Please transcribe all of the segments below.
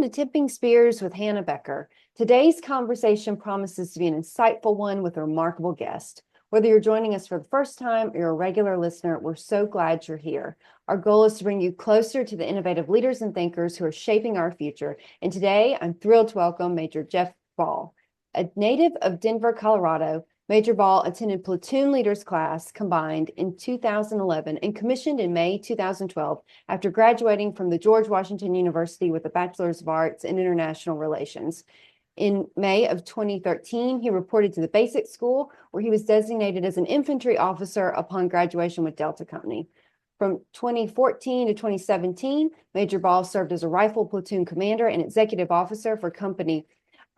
to Tipping Spears with Hannah Becker. Today's conversation promises to be an insightful one with a remarkable guest. Whether you're joining us for the first time or you're a regular listener, we're so glad you're here. Our goal is to bring you closer to the innovative leaders and thinkers who are shaping our future. And today, I'm thrilled to welcome Major Geoff Ball. A native of Denver, Colorado, Major Ball attended platoon leaders class combined in 2011 and commissioned in May 2012 after graduating from the George Washington University with a Bachelor's of Arts in International Relations. In May of 2013, he reported to the basic school where he was designated as an infantry officer upon graduation with Delta Company. From 2014 to 2017, Major Ball served as a rifle platoon commander and executive officer for Company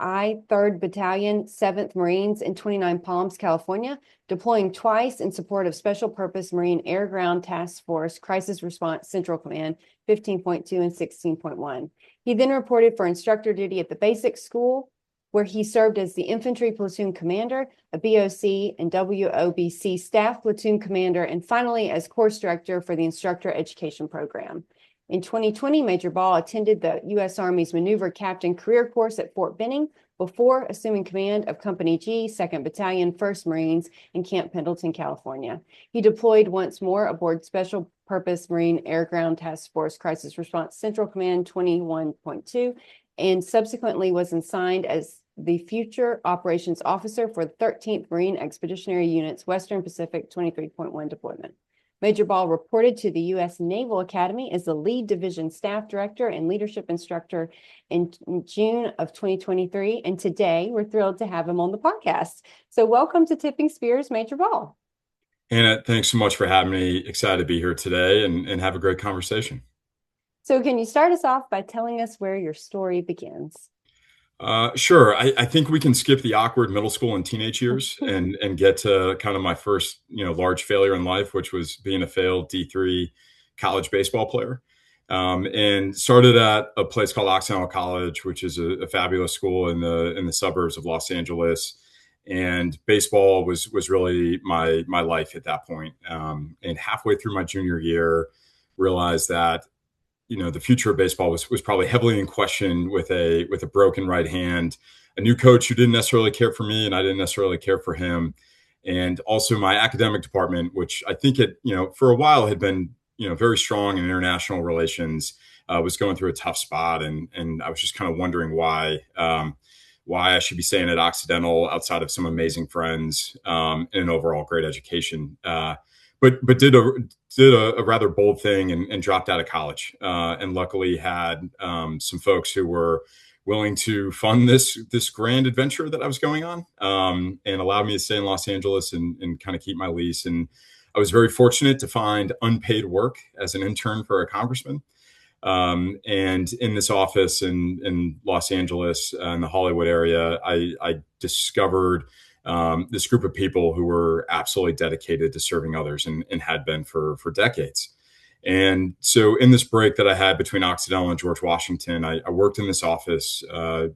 I, 3rd Battalion, 7th Marines in 29 Palms, California, deploying twice in support of Special Purpose Marine Air Ground Task Force Crisis Response-Central Command 15.2 and 16.1. He then reported for instructor duty at the basic school, where he served as the infantry platoon commander, a BOC and WOBC staff platoon commander, and finally as course director for the instructor education program. In 2020, Major Ball attended the U.S. Army's Maneuver Captain Career Course at Fort Benning before assuming command of Company G, 2nd Battalion, 1st Marines in Camp Pendleton, California. He deployed once more aboard Special Purpose Marine Air Ground Task Force Crisis Response Central Command 21.2 and subsequently was assigned as the Future Operations Officer for the 13th Marine Expeditionary Unit's Western Pacific 23.1 deployment. Major Ball reported to the U.S. Naval Academy as the lead division staff director and leadership instructor in June of 2023. And today we're thrilled to have him on the podcast. So welcome to Tipping Spears, Major Ball. Hannah, thanks so much for having me. Excited to be here today and have a great conversation. So can you start us off by telling us where your story begins? Sure. I think we can skip the awkward middle school and teenage years and get to kind of my first, large failure in life, which was being a failed D3 college baseball player. And started at a place called Occidental College, which is a fabulous school in the suburbs of Los Angeles. And baseball was really my life at that point. And halfway through my junior year, realized that the future of baseball was probably heavily in question with a broken right hand, a new coach who didn't necessarily care for me and I didn't necessarily care for him. And also my academic department, which I think for a while had been, very strong in international relations, was going through a tough spot. And I was just kind of wondering why I should be staying at Occidental outside of some amazing friends, and an overall great education. But did a rather bold thing and dropped out of college, and luckily had some folks who were willing to fund this grand adventure that I was going on, and allowed me to stay in Los Angeles and kind of keep my lease. And I was very fortunate to find unpaid work as an intern for a congressman. And in this office in Los Angeles, in the Hollywood area, I discovered this group of people who were absolutely dedicated to serving others and had been for decades. And so in this break that I had between Occidental and George Washington, I worked in this office,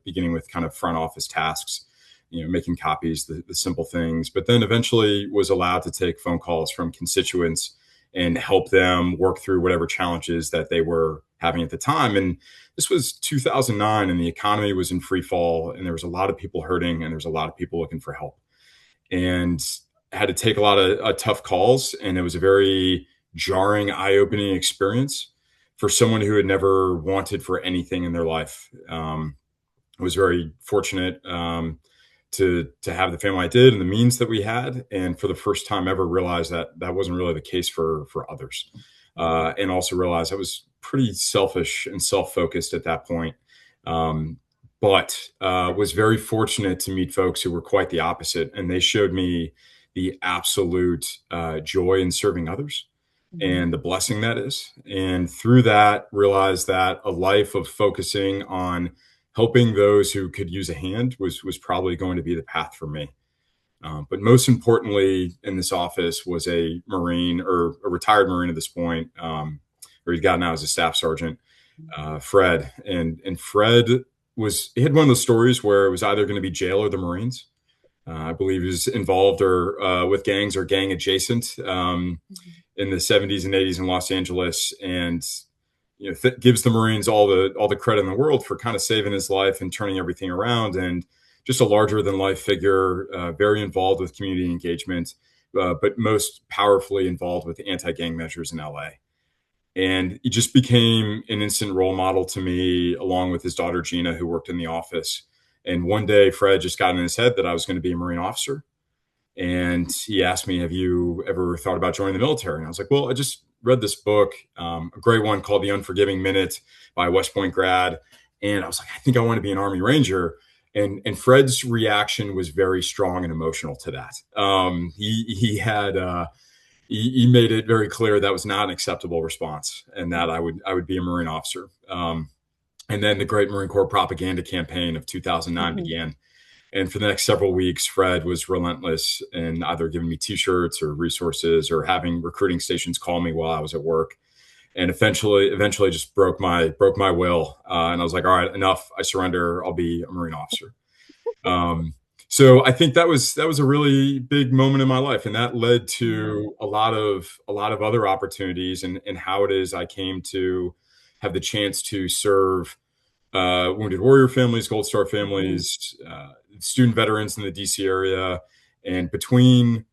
beginning with kind of front office tasks, making copies, the simple things, but then eventually was allowed to take phone calls from constituents and help them work through whatever challenges that they were having at the time. And this was 2009 and the economy was in free fall and there was a lot of people hurting and there was a lot of people looking for help. And I had to take a lot of tough calls, and it was a very jarring, eye-opening experience for someone who had never wanted for anything in their life. I was very fortunate to have the family I did and the means that we had, and for the first time ever realized that wasn't really the case for others, and also realized I was pretty selfish and self-focused at that point. But was very fortunate to meet folks who were quite the opposite. And they showed me the absolute joy in serving others and the blessing that is. And through that, realized that a life of focusing on helping those who could use a hand was probably going to be the path for me. But most importantly, in this office was a Marine, or a retired Marine at this point, or he'd gotten out as a staff sergeant, Fred. And Fred he had one of those stories where it was either going to be jail or the Marines. I believe he was involved or with gangs or gang adjacent in the 70s and 80s in Los Angeles. And, gives the Marines all the credit in the world for kind of saving his life and turning everything around, and just a larger than life figure, very involved with community engagement, but most powerfully involved with anti-gang measures in LA. And he just became an instant role model to me, along with his daughter, Gina, who worked in the office. And one day, Fred just got in his head that I was going to be a Marine officer. And he asked me, have you ever thought about joining the military? And I was like, well, I just read this book, a great one called The Unforgiving Minute by a West Point grad. And I was like, I think I want to be an Army Ranger. And Fred's reaction was very strong and emotional to that. He made it very clear that was not an acceptable response, and that I would be a Marine officer. And then the Great Marine Corps Propaganda Campaign of 2009 began. And for the next several weeks, Fred was relentless in either giving me T-shirts or resources, or having recruiting stations call me while I was at work. And eventually just broke my will. And I was like, all right, enough. I surrender. I'll be a Marine officer. So I think that was a really big moment in my life, and that led to a lot of other opportunities, and how it is I came to have the chance to serve wounded warrior families, Gold Star families, student veterans in the DC area. And between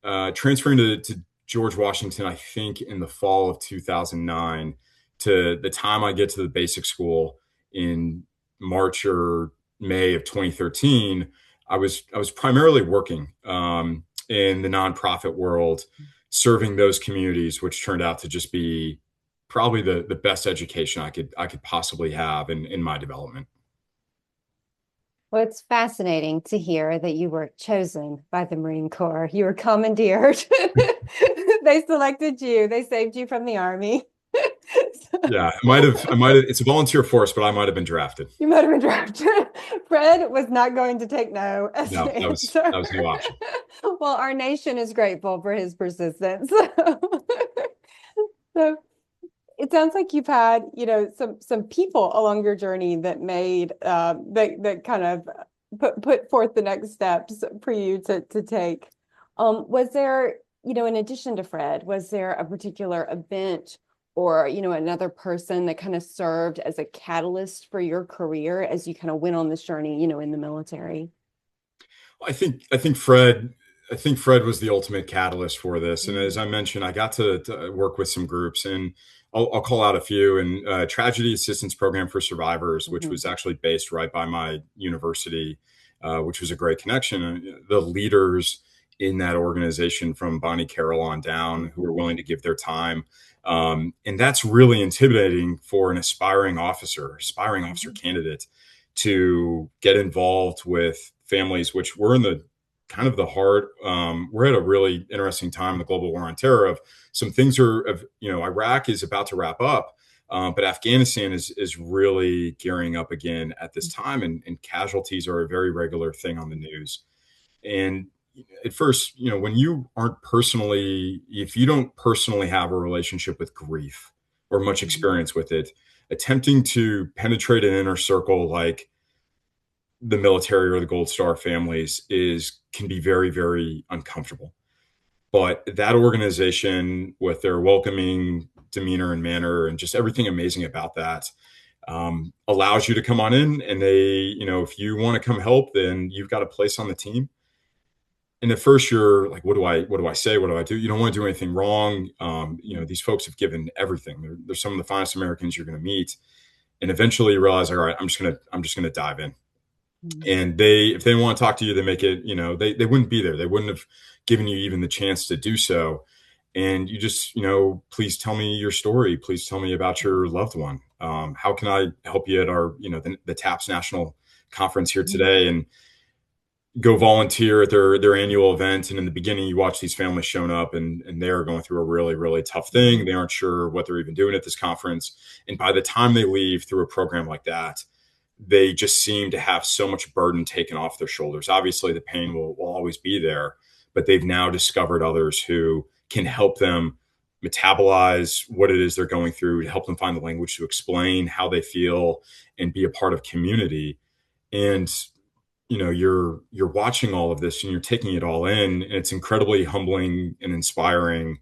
transferring to George Washington, I think in the fall of 2009, to the time I get to the basic school in March or May of 2013, I was primarily working in the nonprofit world, serving those communities, which turned out to just be probably the best education I could possibly have in my development. Well, it's fascinating to hear that you were chosen by the Marine Corps. You were commandeered. They selected you. They saved you from the Army. Yeah, I might have. It's a volunteer force, but I might have been drafted. You might have been drafted. Fred was not going to take no as No, an that was no option. Well, our nation is grateful for his persistence. So it sounds like you've had, some people along your journey that made that kind of put forth the next steps for you to take. Was there, in addition to Fred, was there a particular event or, another person that kind of served as a catalyst for your career as you kind of went on this journey, in the military? I think Fred was the ultimate catalyst for this. And as I mentioned, I got to work with some groups, and I'll call out a few. And Tragedy Assistance Program for Survivors, which was actually based right by my university, which was a great connection. The leaders in that organization, from Bonnie Carroll on down, who were willing to give their time. And that's really intimidating for an aspiring officer candidate to get involved with families, which were in the kind of the heart. We're at a really interesting time in the global war on terror. Of some things Iraq is about to wrap up, but Afghanistan is really gearing up again at this time, and casualties are a very regular thing on the news. And at first, when if you don't personally have a relationship with grief or much experience with it, attempting to penetrate an inner circle like the military or the Gold Star families can be very, very uncomfortable. But that organization, with their welcoming demeanor and manner and just everything amazing about that, allows you to come on in, and they, if you want to come help, then you've got a place on the team. And at first you're like, what do I say? What do I do? You don't want to do anything wrong. These folks have given everything. They're some of the finest Americans you're going to meet. And eventually you realize, all right, I'm just going to dive in. And if they want to talk to you, they make it, they wouldn't be there. They wouldn't have given you even the chance to do so. And you just, please tell me your story. Please tell me about your loved one. How can I help you at our, the TAPS National Conference here today? And go volunteer at their annual event. And in the beginning, you watch these families showing up, and they're going through a really, really tough thing. They aren't sure what they're even doing at this conference. And by the time they leave through a program like that, they just seem to have so much burden taken off their shoulders. Obviously, the pain will always be there, but they've now discovered others who can help them metabolize what it is they're going through, to help them find the language to explain how they feel and be a part of community. And you're watching all of this and you're taking it all in, and it's incredibly humbling and inspiring.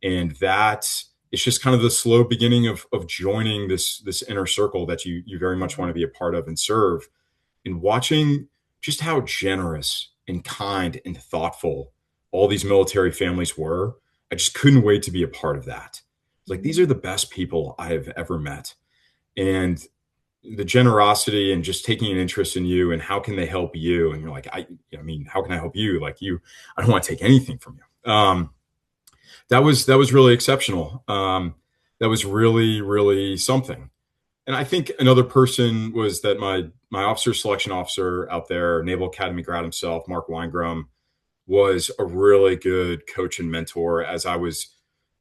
And that it's just kind of the slow beginning of joining this inner circle that you very much want to be a part of and serve, and watching just how generous and kind and thoughtful all these military families were. I just couldn't wait to be a part of that. Like, these are the best people I have ever met. And the generosity and just taking an interest in you and how can they help you? And you're like, I mean, how can I help you? Like, I don't want to take anything from you. That was really exceptional. That was really, really something. And I think another person was that my officer selection officer out there, Naval Academy grad himself, Mark Weingram, was a really good coach and mentor as I was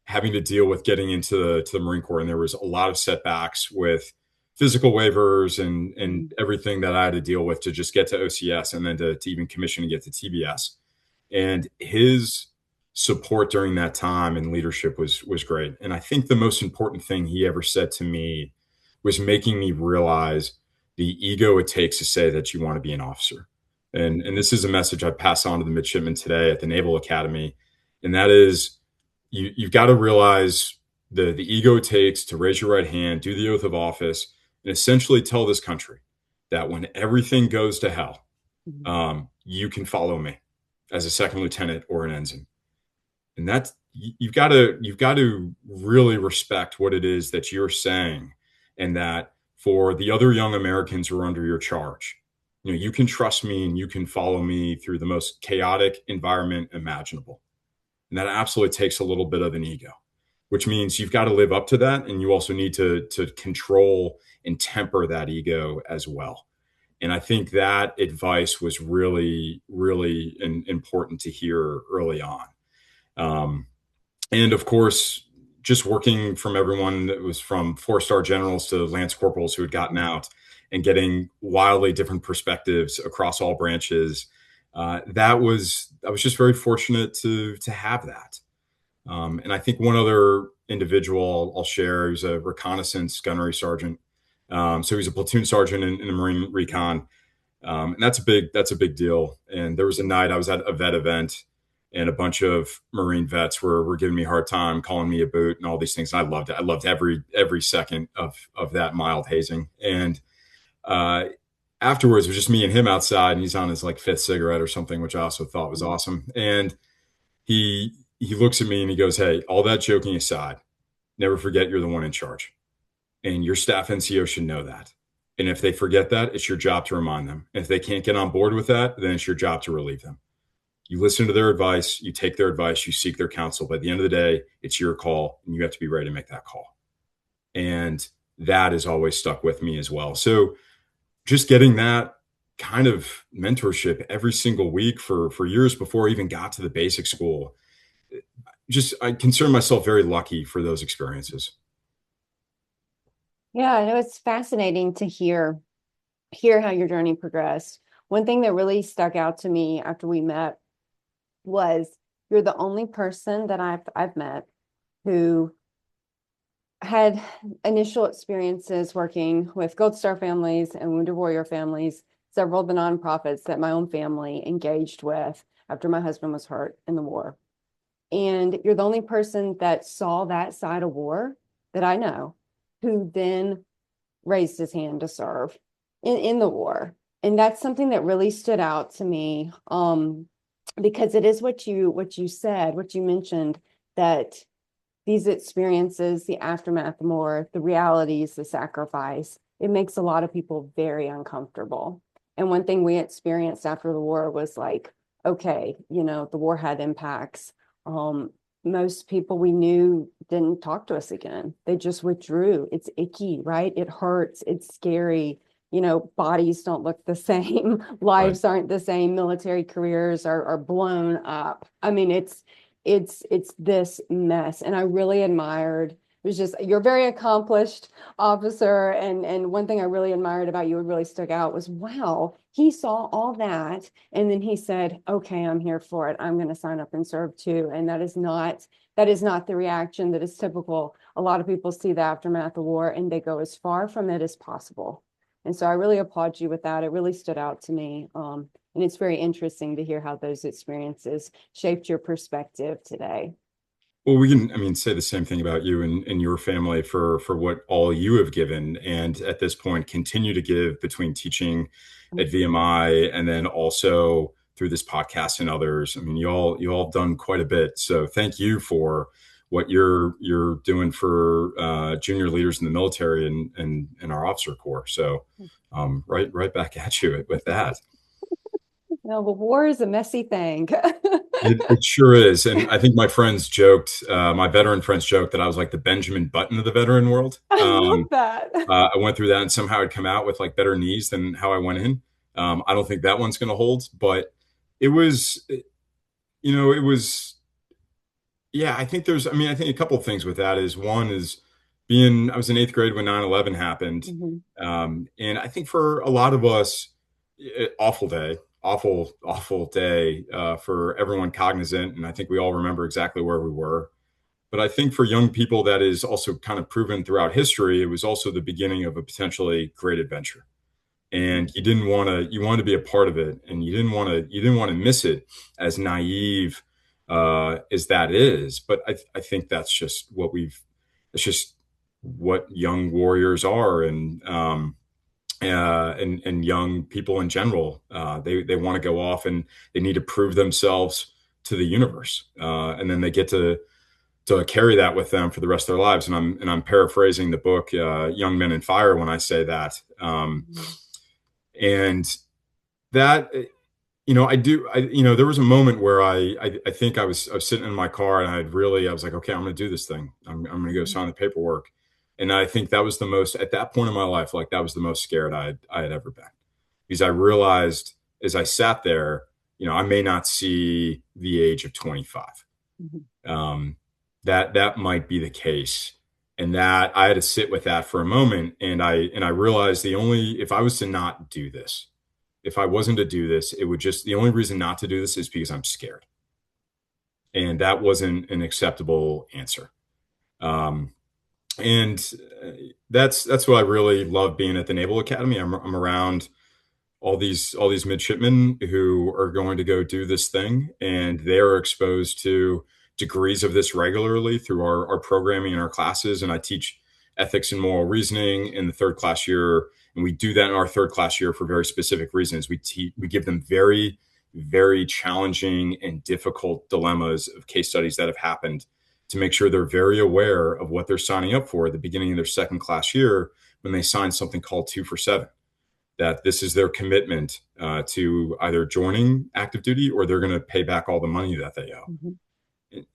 having to deal with getting into the Marine Corps. And there was a lot of setbacks with physical waivers and everything that I had to deal with to just get to OCS and then to even commission and get to TBS. And his support during that time and leadership was great. And I think the most important thing he ever said to me was making me realize the ego it takes to say that you want to be an officer. And this is a message I pass on to the midshipmen today at the Naval Academy. And that is, you've got to realize the ego it takes to raise your right hand, do the oath of office, and essentially tell this country that when everything goes to hell, you can follow me as a second lieutenant or an ensign. And that's, you've got to really respect what it is that you're saying, and that for the other young Americans who are under your charge, you can trust me and you can follow me through the most chaotic environment imaginable. And that absolutely takes a little bit of an ego, which means you've got to live up to that. And you also need to control and temper that ego as well. And I think that advice was really, really important to hear early on. And of course, just working from everyone that was from 4-star generals to lance corporals who had gotten out and getting wildly different perspectives across all branches. I was just very fortunate to have that. And I think one other individual I'll share, who's a reconnaissance gunnery sergeant. So he's a platoon sergeant in the Marine Recon. And that's a big deal. And there was a night I was at a vet event, and a bunch of Marine vets were giving me a hard time, calling me a boot and all these things. And I loved it. I loved every second of that mild hazing. And afterwards, it was just me and him outside, and he's on his like 5th cigarette or something, which I also thought was awesome. And he looks at me and he goes, "Hey, all that joking aside, never forget you're the one in charge, and your staff NCO should know that. And if they forget that, it's your job to remind them. And if they can't get on board with that, then it's your job to relieve them. You listen to their advice, you take their advice, you seek their counsel. But at the end of the day, it's your call, and you have to be ready to make that call." And that has always stuck with me as well. So just getting that kind of mentorship every single week for years before I even got to the basic school, I consider myself very lucky for those experiences. Yeah, I know it's fascinating to hear how your journey progressed. One thing that really stuck out to me after we met was you're the only person that I've met who had initial experiences working with Gold Star families and Wounded Warrior families, several of the nonprofits that my own family engaged with after my husband was hurt in the war. And you're the only person that saw that side of war that I know who then raised his hand to serve in the war. And that's something that really stood out to me, because it is what you said, what you mentioned, that these experiences, the aftermath, the war, the realities, the sacrifice, it makes a lot of people very uncomfortable. And one thing we experienced after the war was like, okay, the war had impacts. Most people we knew didn't talk to us again. They just withdrew. It's icky, right? It hurts. It's scary. Bodies don't look the same. Lives aren't the same. Military careers are blown up. I mean, it's this mess. And I really admired, it was just, you're a very accomplished officer. And one thing I really admired about you, it really stuck out, was, wow, he saw all that. And then he said, okay, I'm here for it. I'm going to sign up and serve too. And that is not the reaction that is typical. A lot of people see the aftermath of war and they go as far from it as possible. And so I really applaud you with that. It really stood out to me. And it's very interesting to hear how those experiences shaped your perspective today. Well, we can, I mean, say the same thing about you and your family for what all you have given, and at this point continue to give between teaching at VMI and then also through this podcast and others. I mean, you all have done quite a bit. So thank you for what you're doing for junior leaders in the military and our officer corps. So right back at you with that. No, but war is a messy thing. It sure is. And I think my friends joked, my veteran friends joked that I was like the Benjamin Button of the veteran world. I love that. I went through that and somehow I'd come out with like better knees than how I went in. I don't think that one's going to hold, but it was, it was, yeah, I think I mean, I think a couple of things with that is one is I was in eighth grade when 9/11 happened. And I think for a lot of us, awful day, awful day for everyone cognizant. And I think we all remember exactly where we were. But I think for young people, that is also kind of proven throughout history. It was also the beginning of a potentially great adventure. And you wanted to be a part of it, and you didn't want to miss it, as naive as that is. But I think it's just what young warriors are, and young people in general. They want to go off and they need to prove themselves to the universe, and then they get to carry that with them for the rest of their lives. And I'm paraphrasing the book Young Men in Fire when I say that. And that, there was a moment where I think I was sitting in my car and I was like, okay, I'm going to do this thing. I'm going to go sign the paperwork. And I think that was at that point in my life, like that was the most scared I had ever been, because I realized as I sat there, I may not see the age of 25. That might be the case. And that I had to sit with that for a moment. And I realized if I was to not do this, if I wasn't to do this, the only reason not to do this is because I'm scared. And that wasn't an acceptable answer. And that's what I really love being at the Naval Academy. I'm around all these midshipmen who are going to go do this thing, and they're exposed to degrees of this regularly through our programming and our classes. And I teach ethics and moral reasoning in the third class year. And we do that in our third class year for very specific reasons. We give them very, very challenging and difficult dilemmas of case studies that have happened to make sure they're very aware of what they're signing up for at the beginning of their second class year when they sign something called 2 for 7, that this is their commitment to either joining active duty or they're going to pay back all the money that they owe.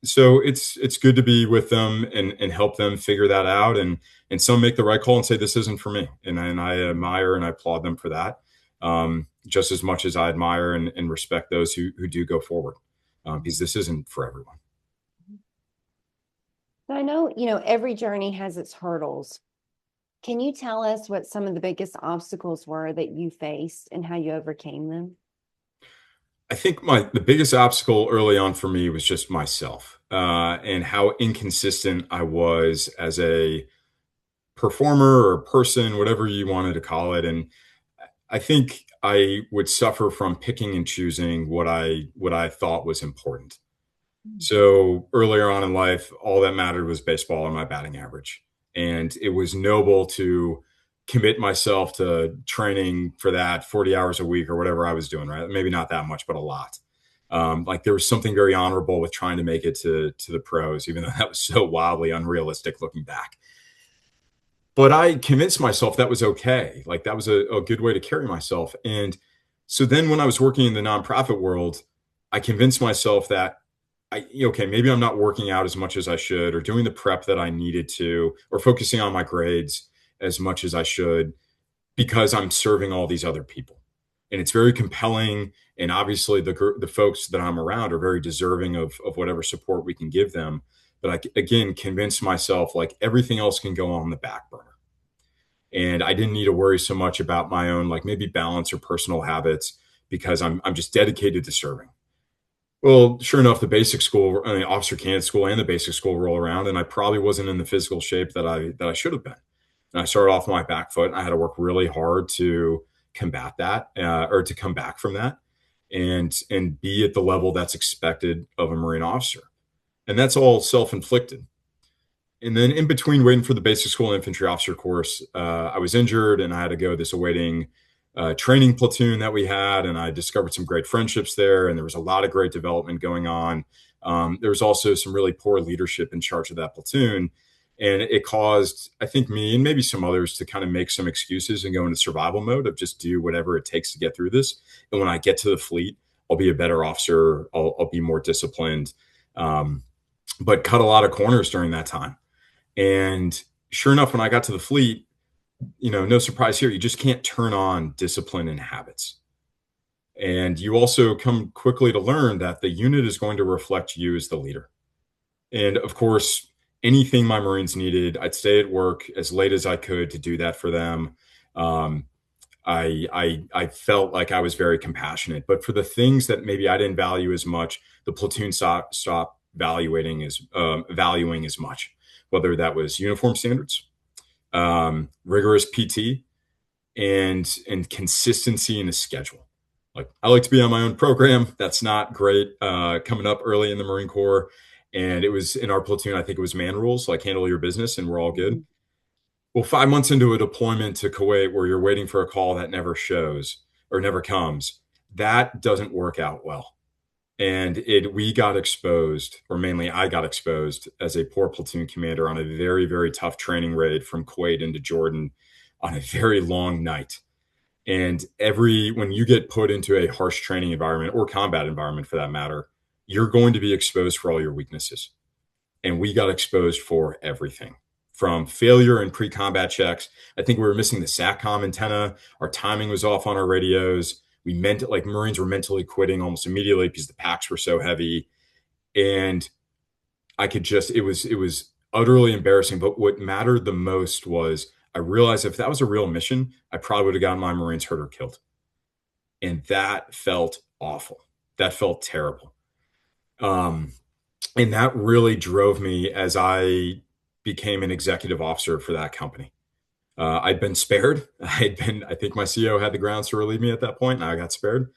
So it's good to be with them and help them figure that out. And some make the right call and say, this isn't for me. And I admire and I applaud them for that, just as much as I admire and respect those who do go forward, because this isn't for everyone. I know, every journey has its hurdles. Can you tell us what some of the biggest obstacles were that you faced and how you overcame them? I think the biggest obstacle early on for me was just myself, and how inconsistent I was as a performer or person, whatever you wanted to call it. And I think I would suffer from picking and choosing what I thought was important. So earlier on in life, all that mattered was baseball and my batting average. And it was noble to commit myself to training for that 40 hours a week or whatever I was doing, right? Maybe not that much, but a lot. Like there was something very honorable with trying to make it to the pros, even though that was so wildly unrealistic looking back. But I convinced myself that was okay. Like that was a good way to carry myself. And so then when I was working in the nonprofit world, I convinced myself that maybe I'm not working out as much as I should, or doing the prep that I needed to, or focusing on my grades as much as I should, because I'm serving all these other people. And it's very compelling. And obviously the folks that I'm around are very deserving of whatever support we can give them. But I, again, convinced myself like everything else can go on the back burner. And I didn't need to worry so much about my own, like maybe balance or personal habits, because I'm just dedicated to serving. Well, sure enough, the officer candidate school and the basic school roll around, and I probably wasn't in the physical shape that I should have been. And I started off my back foot, and I had to work really hard to combat that, or to come back from that, and be at the level that's expected of a Marine officer. And that's all self-inflicted. And then in between waiting for the basic school infantry officer course, I was injured and I had to go this awaiting training platoon that we had. And I discovered some great friendships there. And there was a lot of great development going on. There was also some really poor leadership in charge of that platoon. And it caused, I think, me and maybe some others to kind of make some excuses and go into survival mode of just do whatever it takes to get through this. And when I get to the fleet, I'll be a better officer. I'll be more disciplined, but cut a lot of corners during that time. And sure enough, when I got to the fleet, no surprise here, you just can't turn on discipline and habits. And you also come quickly to learn that the unit is going to reflect you as the leader. And of course, anything my Marines needed, I'd stay at work as late as I could to do that for them. I felt like I was very compassionate, but for the things that maybe I didn't value as much, the platoon stopped valuing as much. Whether that was uniform standards, rigorous PT, and consistency in the schedule. Like, I like to be on my own program. That's not great coming up early in the Marine Corps. And it was in our platoon, I think it was man rules, like handle your business and we're all good. Well, 5 months into a deployment to Kuwait where you're waiting for a call that never shows or never comes, that doesn't work out well. And we got exposed, or mainly I got exposed as a poor platoon commander on a very, very tough training raid from Kuwait into Jordan on a very long night. And when you get put into a harsh training environment or combat environment for that matter, you're going to be exposed for all your weaknesses. And we got exposed for everything from failure in pre-combat checks. I think we were missing the SATCOM antenna. Our timing was off on our radios. Marines were mentally quitting almost immediately because the packs were so heavy. And it was utterly embarrassing. But what mattered the most was I realized if that was a real mission, I probably would have gotten my Marines hurt or killed. And that felt awful. That felt terrible. And that really drove me as I became an executive officer for that company. I'd been spared. I think my CO had the grounds to relieve me at that point, and I got spared.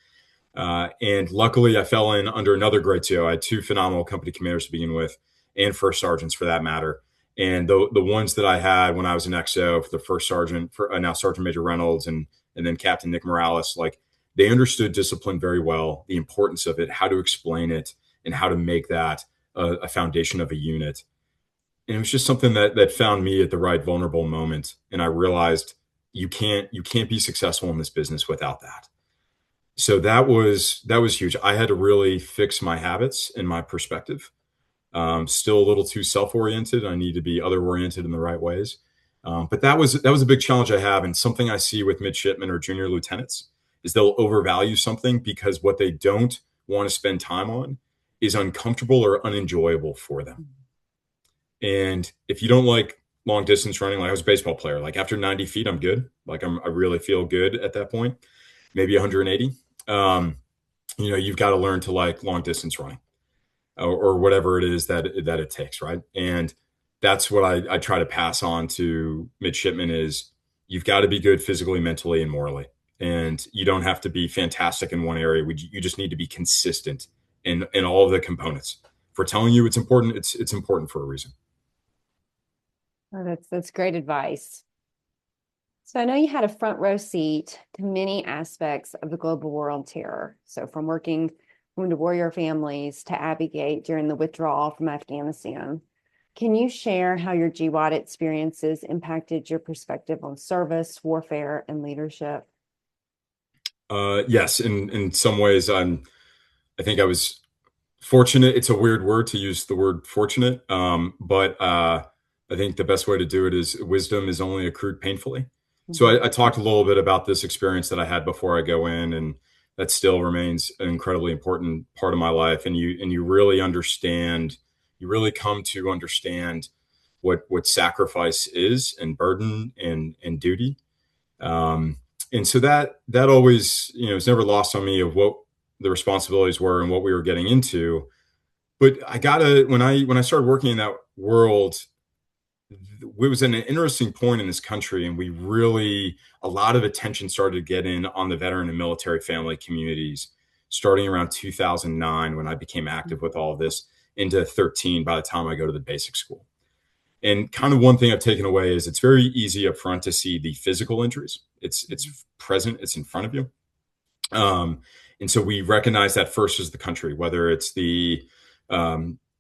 And luckily, I fell in under another great CO. I had two phenomenal company commanders to begin with, and first sergeants for that matter. And the ones that I had when I was an XO, for the first sergeant, now Sergeant Major Reynolds, and then Captain Nick Morales, like, they understood discipline very well, the importance of it, how to explain it, and how to make that a foundation of a unit. And it was just something that found me at the right vulnerable moment. And I realized you can't be successful in this business without that. So that was huge. I had to really fix my habits and my perspective. Still a little too self-oriented. I need to be other-oriented in the right ways. But that was a big challenge I have. And something I see with midshipmen or junior lieutenants is they'll overvalue something because what they don't want to spend time on is uncomfortable or unenjoyable for them. And if you don't like long distance running, like I was a baseball player, like after 90 feet, I'm good. Like I really feel good at that point, maybe 180. You've got to learn to like long distance running or whatever it is that it takes. Right. And that's what I try to pass on to midshipmen is you've got to be good physically, mentally, and morally. And you don't have to be fantastic in one area. You just need to be consistent in all of the components. If we're telling you it's important, it's important for a reason. Oh, that's great advice. So I know you had a front row seat to many aspects of the global war on terror. So from working wounded warrior families to Abbey Gate during the withdrawal from Afghanistan. Can you share how your GWAT experiences impacted your perspective on service, warfare, and leadership? Yes, in some ways, I think I was fortunate. It's a weird word to use the word fortunate, but I think the best way to do it is wisdom is only accrued painfully. Mm-hmm. So I talked a little bit about this experience that I had before I go in, and that still remains an incredibly important part of my life. And you really understand, you really come to understand what sacrifice is and burden and duty. And so that always, it's never lost on me of what the responsibilities were and what we were getting into. But when I started working in that world, it was an interesting point in this country, and a lot of attention started to get in on the veteran and military family communities starting around 2009 when I became active with all of this. into 13 by the time I go to the basic school. And kind of one thing I've taken away is it's very easy up front to see the physical injuries. It's present, it's in front of you. And so we recognize that first as the country, whether it's the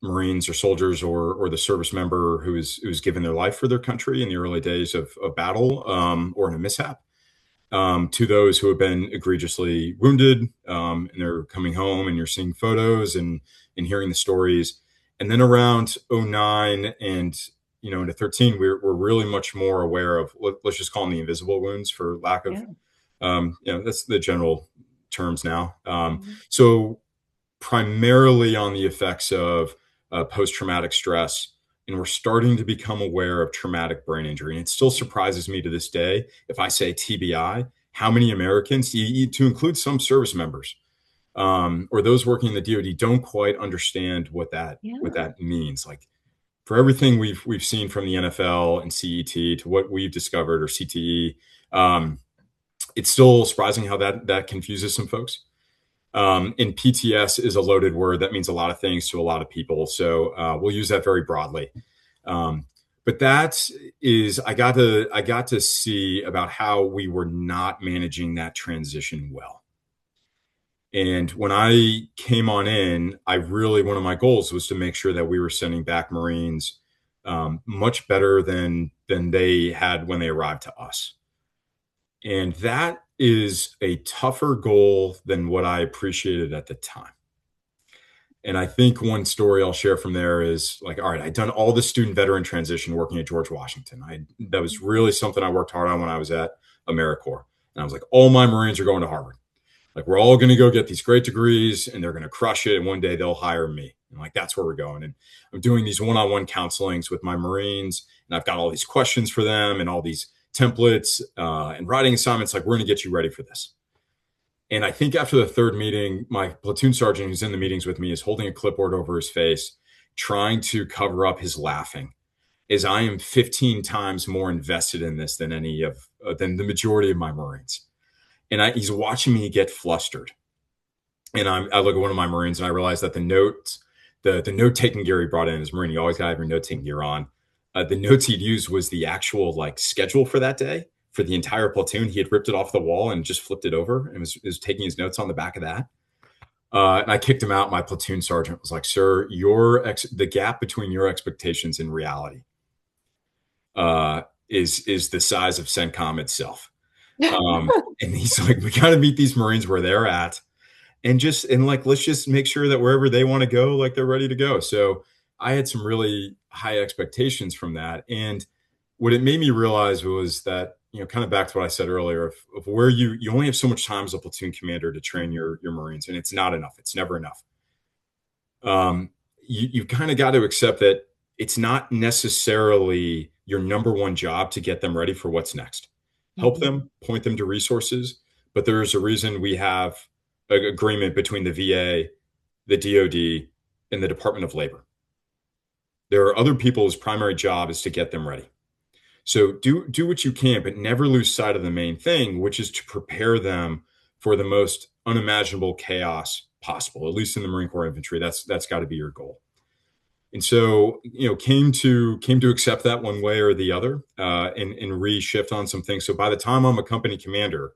Marines or soldiers or the service member who's given their life for their country in the early days of battle or in a mishap, to those who have been egregiously wounded and they're coming home and you're seeing photos and hearing the stories. And then around 09 and into 13, we're really much more aware of, let's just call them the invisible wounds for lack of, that's the general terms now. So primarily on the effects of post-traumatic stress, and we're starting to become aware of traumatic brain injury. And it still surprises me to this day, if I say TBI, how many Americans, to include some service members or those working in the DoD, don't quite understand what that means. Like, for everything we've seen from the NFL and CET to what we've discovered, or CTE, it's still surprising how that confuses some folks. And PTS is a loaded word that means a lot of things to a lot of people. So we'll use that very broadly. But that is, I got to see about how we were not managing that transition well. And when I came on in, one of my goals was to make sure that we were sending back Marines much better than they had when they arrived to us. And that is a tougher goal than what I appreciated at the time. And I think one story I'll share from there is like, all right, I'd done all the student veteran transition working at George Washington. That was really something I worked hard on when I was at AmeriCorps. And I was like, all my Marines are going to Harvard. Like, we're all going to go get these great degrees and they're going to crush it. And one day they'll hire me. And like, that's where we're going. And I'm doing these one-on-one counselings with my Marines. And I've got all these questions for them and all these templates and writing assignments. Like, we're going to get you ready for this. And I think after the third meeting, my platoon sergeant who's in the meetings with me is holding a clipboard over his face, trying to cover up his laughing, as I am 15 times more invested in this than than the majority of my Marines. And he's watching me get flustered. And I look at one of my Marines and I realize that the note-taking gear he brought in as Marine, you always got to have your note-taking gear on. The notes he'd used was the actual schedule for that day for the entire platoon. He had ripped it off the wall and just flipped it over and was taking his notes on the back of that. And I kicked him out. My platoon sergeant was like, "Sir, the gap between your expectations and reality is the size of CENTCOM itself." And he's like, "We got to meet these Marines where they're at, and let's just make sure that wherever they want to go, like, they're ready to go." So I had some really high expectations from that. And what it made me realize was that, kind of back to what I said earlier of where you only have so much time as a platoon commander to train your Marines, and it's not enough. It's never enough. You kind of got to accept that it's not necessarily your number one job to get them ready for what's next. Help them, point them to resources, but there's a reason we have an agreement between the VA, the DoD, and the Department of Labor. There are other people whose primary job is to get them ready. So do what you can, but never lose sight of the main thing, which is to prepare them for the most unimaginable chaos possible, at least in the Marine Corps infantry. That's got to be your goal. And so, came to accept that one way or the other, and reshift on some things. So by the time I'm a company commander,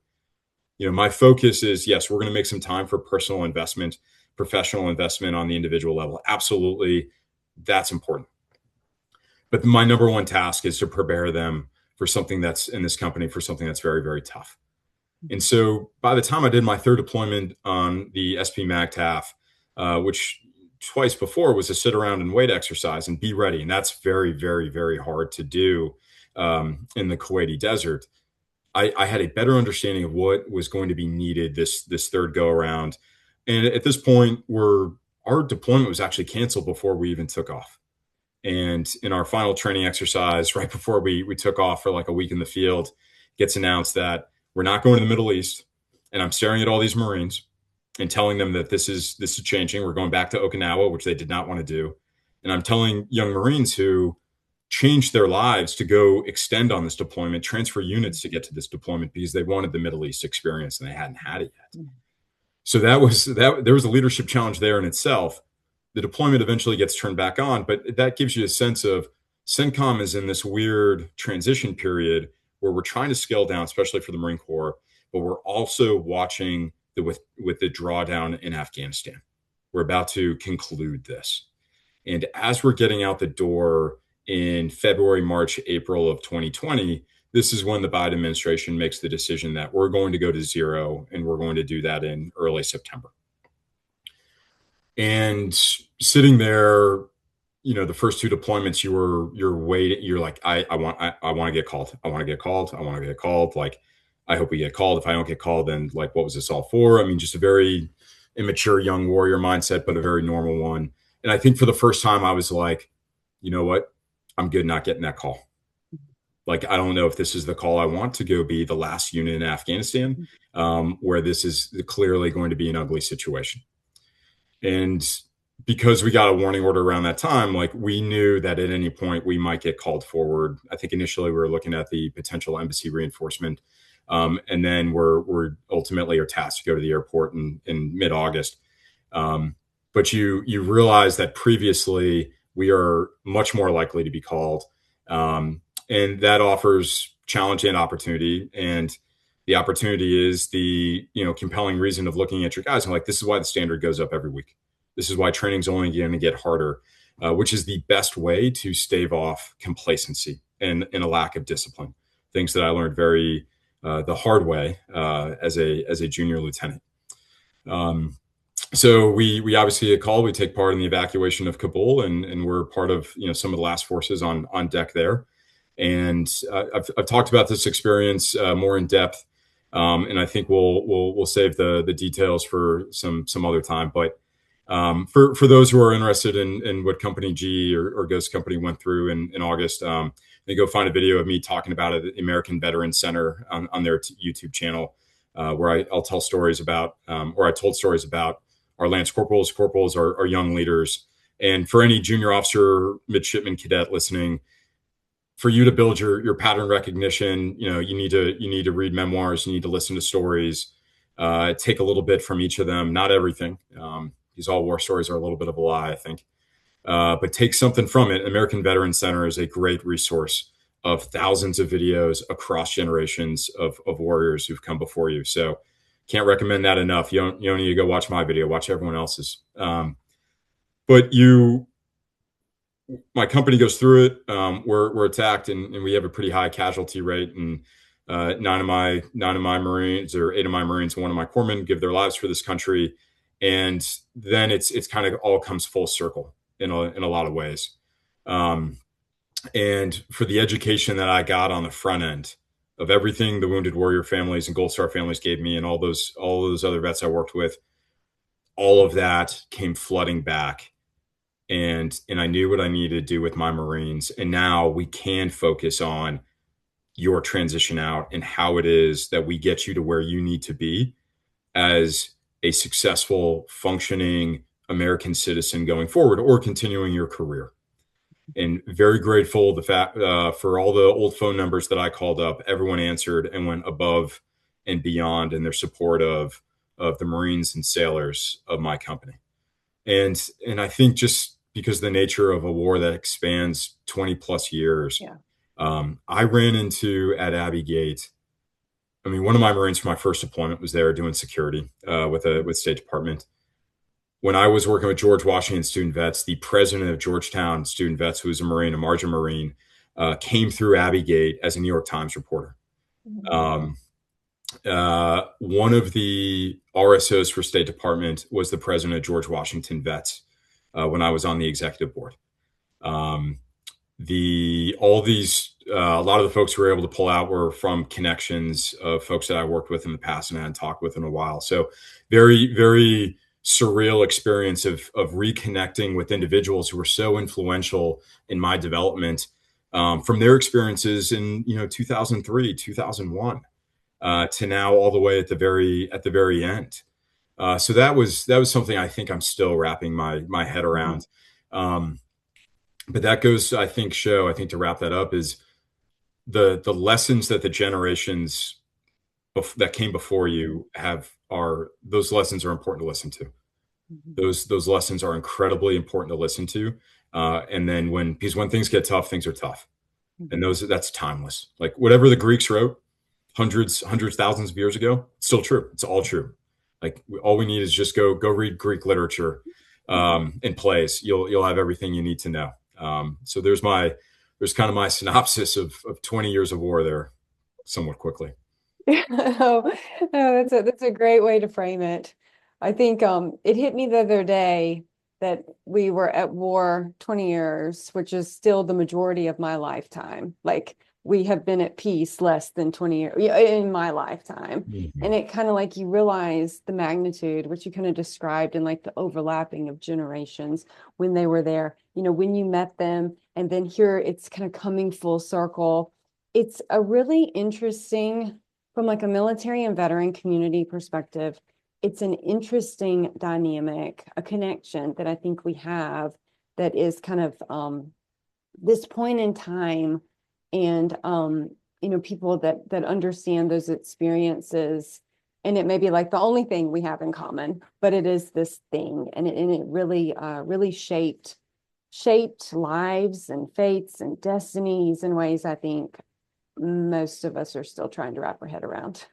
my focus is, yes, we're going to make some time for personal investment, professional investment on the individual level. Absolutely. That's important. But my number one task is to prepare them for something that's in this company, for something that's very, very tough. And so by the time I did my third deployment on the SPMAGTF, which twice before was a sit around and wait exercise and be ready. And that's very, very, very hard to do in the Kuwaiti desert. I had a better understanding of what was going to be needed this third go around. And at this point, our deployment was actually canceled before we even took off. And in our final training exercise, right before we took off for like a week in the field, gets announced that we're not going to the Middle East. And I'm staring at all these Marines and telling them that this is changing. We're going back to Okinawa, which they did not want to do. And I'm telling young Marines who changed their lives to go extend on this deployment, transfer units to get to this deployment because they wanted the Middle East experience and they hadn't had it yet. So there was a leadership challenge there in itself. The deployment eventually gets turned back on, but that gives you a sense of CENTCOM is in this weird transition period where we're trying to scale down, especially for the Marine Corps, but we're also watching with the drawdown in Afghanistan. We're about to conclude this. And as we're getting out the door in February, March, April of 2020, this is when the Biden administration makes the decision that we're going to go to zero, and we're going to do that in early September. And sitting there, the first two deployments, you're waiting. You're like, I want to get called. I want to get called. I want to get called. Like, I hope we get called. If I don't get called, then like, what was this all for? I mean, just a very immature young warrior mindset, but a very normal one. And I think for the first time, I was like, you know what? I'm good not getting that call. Like, I don't know if this is the call I want to go be the last unit in Afghanistan, where this is clearly going to be an ugly situation. And because we got a warning order around that time, like we knew that at any point we might get called forward. I think initially we were looking at the potential embassy reinforcement. And then we're ultimately are tasked to go to the airport in mid-August. But you realize that previously we are much more likely to be called. And that offers challenge and opportunity. And the opportunity is the compelling reason of looking at your guys and like, this is why the standard goes up every week. This is why training's only going to get harder, which is the best way to stave off complacency and a lack of discipline. Things that I learned very the hard way as a junior lieutenant. So we obviously get called. We take part in the evacuation of Kabul, and we're part of some of the last forces on deck there. And I've talked about this experience more in depth, and I think we'll save the details for some other time. But for those who are interested in what Company G or Ghost Company went through in August, they go find a video of me talking about it at the American Veterans Center on their YouTube channel, where I'll tell stories about, or I told stories about our Lance Corporals. Corporals are young leaders. And for any junior officer, midshipman, cadet listening, for you to build your pattern recognition, you need to read memoirs, you need to listen to stories, take a little bit from each of them, not everything. These all war stories are a little bit of a lie, I think. But take something from it. American Veterans Center is a great resource of thousands of videos across generations of warriors who've come before you. So can't recommend that enough. You don't need to go watch my video, watch everyone else's. But my company goes through it. We're attacked, and we have a pretty high casualty rate. And 9 of my Marines, or 8 of my Marines, and 1 of my corpsmen give their lives for this country. And then it's kind of all comes full circle in a lot of ways. And for the education that I got on the front end of everything the Wounded Warrior families and Gold Star families gave me, and all those other vets I worked with, all of that came flooding back. And I knew what I needed to do with my Marines. And now we can focus on your transition out and how it is that we get you to where you need to be as a successful, functioning American citizen going forward, or continuing your career. And very grateful the fact for all the old phone numbers that I called up. Everyone answered and went above and beyond in their support of the Marines and sailors of my company. And I think just because the nature of a war that expands 20 plus years, I ran into at Abbey Gate. I mean, one of my Marines for my first deployment was there doing security with State Department. When I was working with George Washington Student Vets, the president of Georgetown Student Vets, who was a Marine, a Margin Marine, came through Abbey Gate as a New York Times reporter. One of the RSOs for State Department was the president of George Washington Vets when I was on the executive board. A lot of the folks who were able to pull out were from connections of folks that I worked with in the past and I hadn't talked with in a while. So very, very surreal experience of reconnecting with individuals who were so influential in my development from their experiences in 2003, 2001 to now all the way at the very end. So that was something I think I'm still wrapping my head around. But that goes, I think to wrap that up is the lessons that the generations that came before you those lessons are important to listen to. Mhm. Those lessons are incredibly important to listen to. And then because when things get tough, things are tough. And Mhm. that's timeless. Like whatever the Greeks wrote hundreds, thousands of years ago, it's still true. It's all true. Like all we need is just go read Greek literature and plays. You'll have everything you need to know. So there's kind of my synopsis of 20 years of war there, somewhat quickly. Oh, that's a great way to frame it. I think it hit me the other day that we were at war 20 years, which is still the majority of my lifetime. Like we have been at peace less than 20 years in my lifetime. Mhm. And it kind of like you realize the magnitude, which you kind of described in like the overlapping of generations when they were there, when you met them, and then here it's kind of coming full circle. It's a really interesting from like a military and veteran community perspective, it's an interesting dynamic, a connection that I think we have that is kind of this point in time and people that understand those experiences. And it may be like the only thing we have in common, but it is this thing. And it really really shaped lives and fates and destinies in ways I think most of us are still trying to wrap our head around.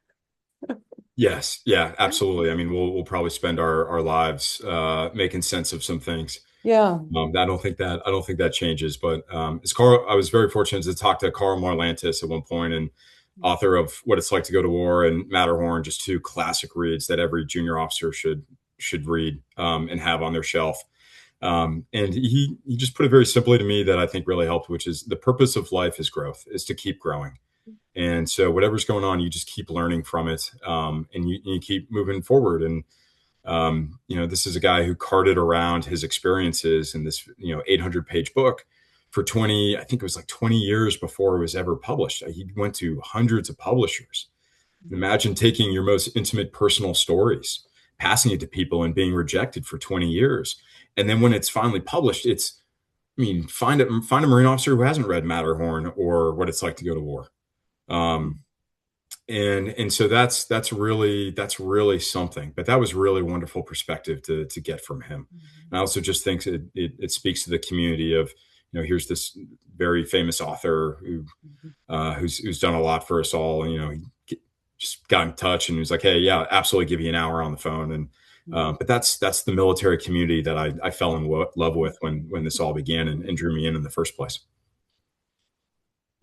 Yes, yeah, absolutely. I mean, we'll probably spend our lives making sense of some things. Yeah. I don't think that changes. But as Carl, I was very fortunate to talk to Carl Marlantis at one point, and author of What It's Like to Go to War and Matterhorn, just two classic reads that every junior officer should read and have on their shelf. And he just put it very simply to me that I think really helped, which is the purpose of life is growth, is to keep growing. And so whatever's going on, you just keep learning from it, and you keep moving forward. And this is a guy who carted around his experiences in this 800-page book for 20. I think it was like 20 years before it was ever published. He went to hundreds of publishers. Imagine taking your most intimate personal stories, passing it to people, and being rejected for 20 years. And then when it's finally published, find a Marine officer who hasn't read Matterhorn or What It's Like to Go to War. Um, and so that's really something. But that was really wonderful perspective to get from him. And I also just think it speaks to the community of, here's this very famous author who's done a lot for us all. And, he just got in touch and he was like, hey, yeah, absolutely, give you an hour on the phone. And but that's the military community that I fell in love with when this all began and drew me in the first place.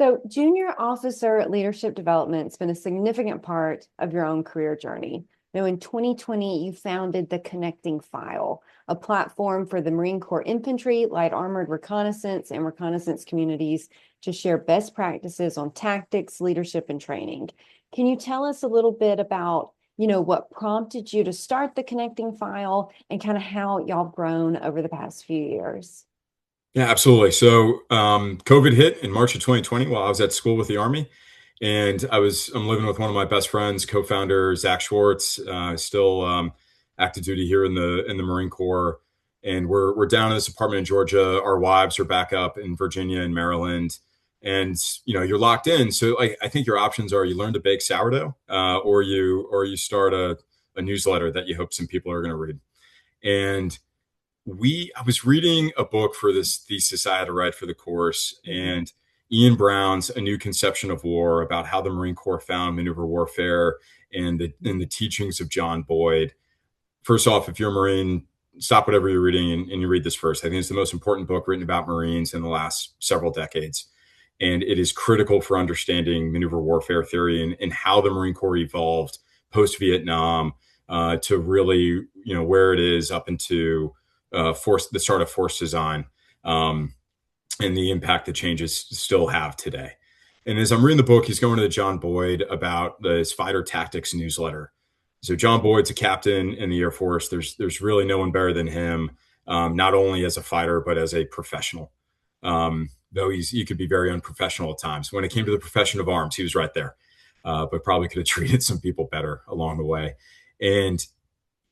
So, junior officer leadership development's been a significant part of your own career journey. Now, in 2020, you founded the Connecting File, a platform for the Marine Corps infantry, light armored reconnaissance, and reconnaissance communities to share best practices on tactics, leadership, and training. Can you tell us a little bit about, what prompted you to start the Connecting File and kind of how y'all have grown over the past few years? Yeah, absolutely. So COVID hit in March of 2020 while I was at school with the Army. And I'm living with one of my best friends, co-founder Zach Schwartz, still active duty here in the Marine Corps. And we're down in this apartment in Georgia. Our wives are back up in Virginia and Maryland. And you're locked in. So I think your options are you learn to bake sourdough, or you start a newsletter that you hope some people are going to read. And I was reading a book for this thesis I had to write for the course, and Ian Brown's A New Conception of War, about how the Marine Corps found maneuver warfare and the teachings of John Boyd. First off, if you're a Marine, stop whatever you're reading and you read this first. I think it's the most important book written about Marines in the last several decades. And it is critical for understanding maneuver warfare theory and how the Marine Corps evolved post-Vietnam to really, where it is up into the start of force design, and the impact that changes still have today. And as I'm reading the book, he's going to John Boyd about his fighter tactics newsletter. So John Boyd's a captain in the Air Force. There's really no one better than him, not only as a fighter but as a professional. Though he could be very unprofessional at times. When it came to the profession of arms, he was right there, but probably could have treated some people better along the way. And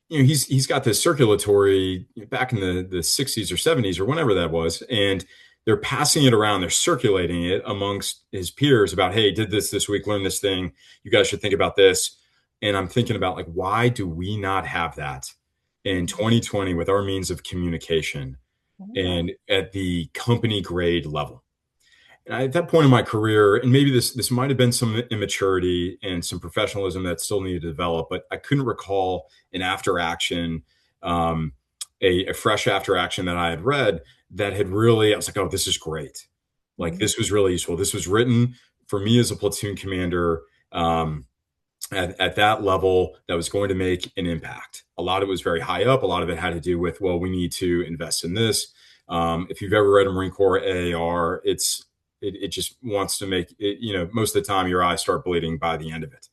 he's got this circulatory back in the 60s or 70s or whenever that was, and they're passing it around, they're circulating it amongst his peers about, hey, did this week, learn this thing, you guys should think about this. And I'm thinking about, like, why do we not have that in 2020 with our means of communication and at the company grade level. And at that point in my career, and maybe this might have been some immaturity and some professionalism that still needed to develop, but I couldn't recall an after action, a fresh after action that I had read that had really, I was like, oh, this is great. Like this was really useful. This was written for me as a platoon commander at that level that was going to make an impact. A lot of it was very high up. A lot of it had to do with, well, we need to invest in this. If you've ever read a Marine Corps AAR, it just wants to make it, most of the time your eyes start bleeding by the end of it.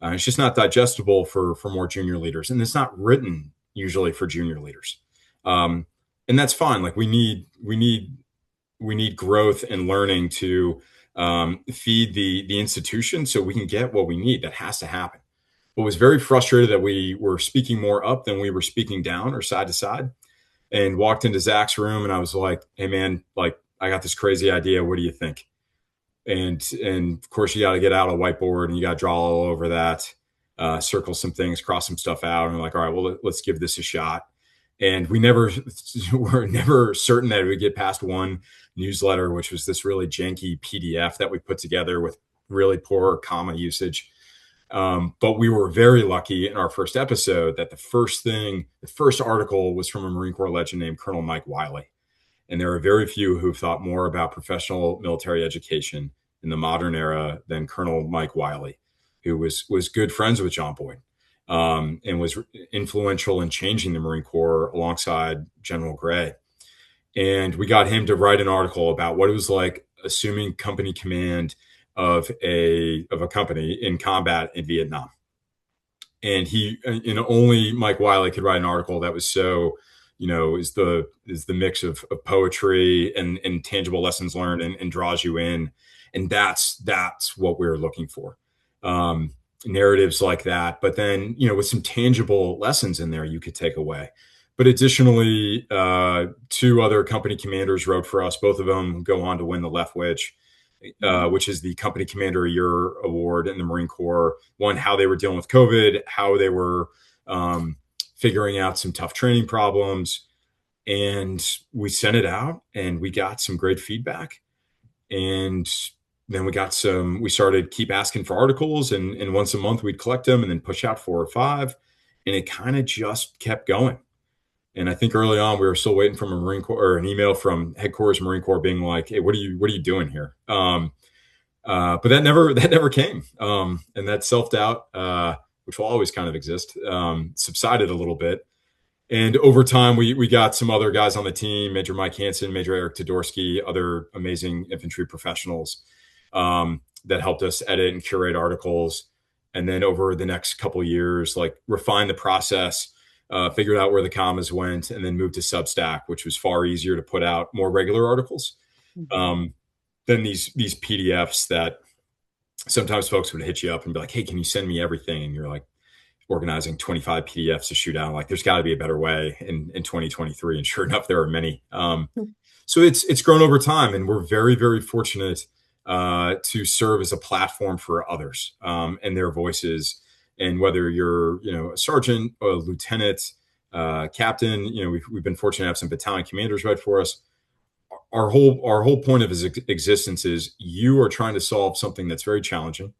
It's just not digestible for more junior leaders. And it's not written usually for junior leaders. And that's fine. Like we need growth and learning to feed the institution so we can get what we need. That has to happen. But was very frustrated that we were speaking more up than we were speaking down or side to side, and walked into Zach's room and I was like, hey man, like I got this crazy idea. What do you think? And of course you got to get out a whiteboard and you got to draw all over that, circle some things, cross some stuff out. And we're like, all right, well, let's give this a shot. And we were never certain that it would get past one newsletter, which was this really janky PDF that we put together with really poor comma usage. But we were very lucky in our first episode that the first article was from a Marine Corps legend named Colonel Mike Wiley. And there are very few who've thought more about professional military education in the modern era than Colonel Mike Wiley, who was good friends with John Boyd, and was influential in changing the Marine Corps alongside General Gray. And we got him to write an article about what it was like assuming company command of a company in combat in Vietnam. And only Mike Wiley could write an article that was so, is the mix of poetry and tangible lessons learned and draws you in. And that's what we're looking for. Narratives like that, but then, with some tangible lessons in there you could take away. But additionally, two other company commanders wrote for us. Both of them go on to win the Left Witch, which is the Company Commander of the Year award in the Marine Corps. One, how they were dealing with COVID, how they were figuring out some tough training problems. And we sent it out and we got some great feedback. And then we started keep asking for articles, and once a month we'd collect them and then push out 4 or 5. And it kind of just kept going. And I think early on we were still waiting from a Marine Corps or an email from headquarters Marine Corps being like, hey, what are you doing here? But that never came. And that self-doubt, which will always kind of exist, subsided a little bit. And over time, we got some other guys on the team, Major Mike Hansen, Major Eric Todorsky, other amazing infantry professionals that helped us edit and curate articles. And then over the next couple of years, like refine the process, figured out where the commas went, and then moved to Substack, which was far easier to put out more regular articles than these PDFs that sometimes folks would hit you up and be like, hey, can you send me everything? And you're like organizing 25 PDFs to shoot out. Like, there's got to be a better way in 2023. And sure enough, there are many. So it's grown over time, and we're very, very fortunate to serve as a platform for others and their voices. And whether you're, a sergeant, a lieutenant, captain, we've been fortunate to have some battalion commanders write for us. Our whole point of his existence is you are trying to solve something that's very challenging.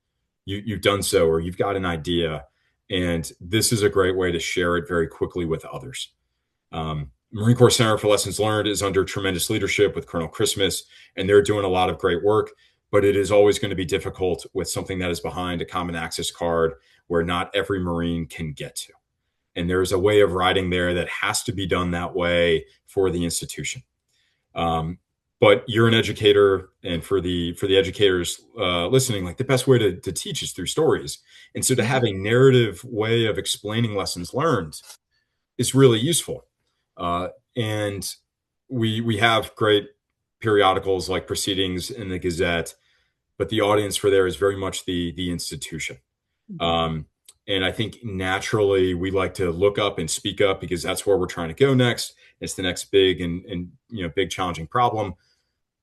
You've done so, or you've got an idea, and this is a great way to share it very quickly with others. Marine Corps Center for Lessons Learned is under tremendous leadership with Colonel Christmas, and they're doing a lot of great work. But it is always going to be difficult with something that is behind a common access card where not every Marine can get to. And there's a way of writing there that has to be done that way for the institution. But you're an educator, and for the educators listening, like the best way to teach is through stories. And so to have a narrative way of explaining lessons learned is really useful. And we have great periodicals like Proceedings in the Gazette, but the audience for there is very much the institution. And I think naturally we like to look up and speak up because that's where we're trying to go next. It's the next big and big challenging problem.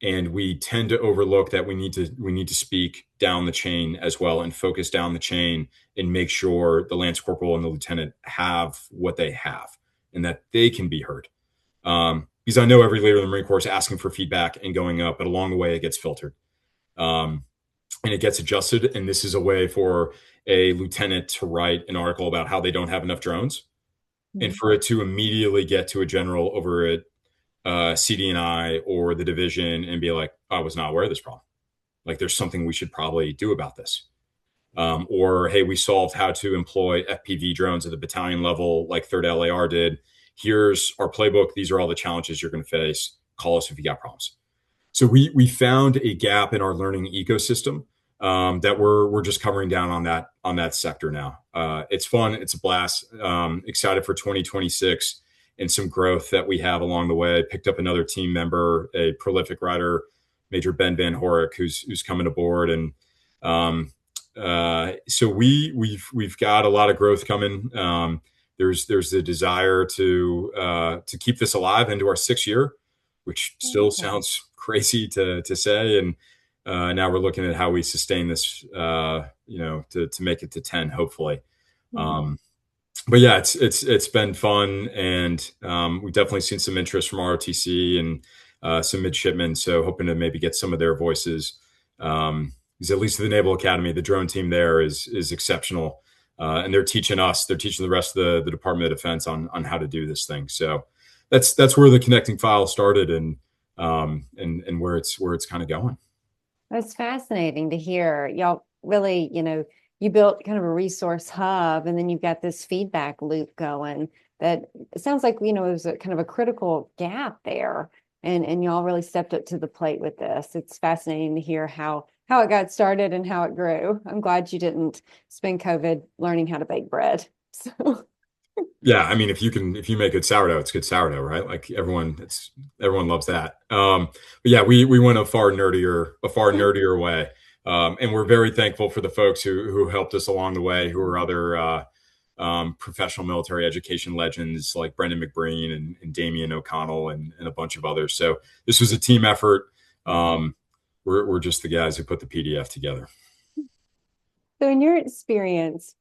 And we tend to overlook that we need to speak down the chain as well, and focus down the chain and make sure the Lance Corporal and the Lieutenant have what they have. and that they can be heard. Because I know every leader in the Marine Corps is asking for feedback and going up, but along the way it gets filtered. And it gets adjusted. And this is a way for a lieutenant to write an article about how they don't have enough drones, and for it to immediately get to a general over at CD&I or the division and be like, I was not aware of this problem. Like, there's something we should probably do about this. Or, hey, we solved how to employ FPV drones at the battalion level, like 3rd LAR did. Here's our playbook. These are all the challenges you're going to face. Call us if you got problems. So we found a gap in our learning ecosystem that we're just covering down on that sector now. It's fun. It's a blast. Excited for 2026 and some growth that we have along the way. Picked up another team member, a prolific writer, Major Ben Van Horick, who's coming aboard, and so we've got a lot of growth coming. There's the desire to keep this alive into our 6th year, which still sounds crazy to say. And now we're looking at how we sustain this, to make it to 10, hopefully. But yeah, it's been fun, and we've definitely seen some interest from ROTC and some midshipmen. So hoping to maybe get some of their voices. Because at least at the Naval Academy, the drone team there is exceptional, and they're teaching the rest of the Department of Defense on how to do this thing. So that's where the connecting file started, and where it's kind of going. That's fascinating to hear. Y'all really, you built kind of a resource hub, and then you've got this feedback loop going that it sounds like, it was a kind of a critical gap there. And y'all really stepped up to the plate with this. It's fascinating to hear how it got started and how it grew. I'm glad you didn't spend COVID learning how to bake bread. So yeah, I mean, if you make good sourdough, it's good sourdough, right? Like everyone loves that. But yeah, we went a far nerdier way. And we're very thankful for the folks who helped us along the way, who are other professional military education legends like Brendan McBreen and Damian O'Connell and a bunch of others. So this was a team effort. We're just the guys who put the PDF together. So in your experience,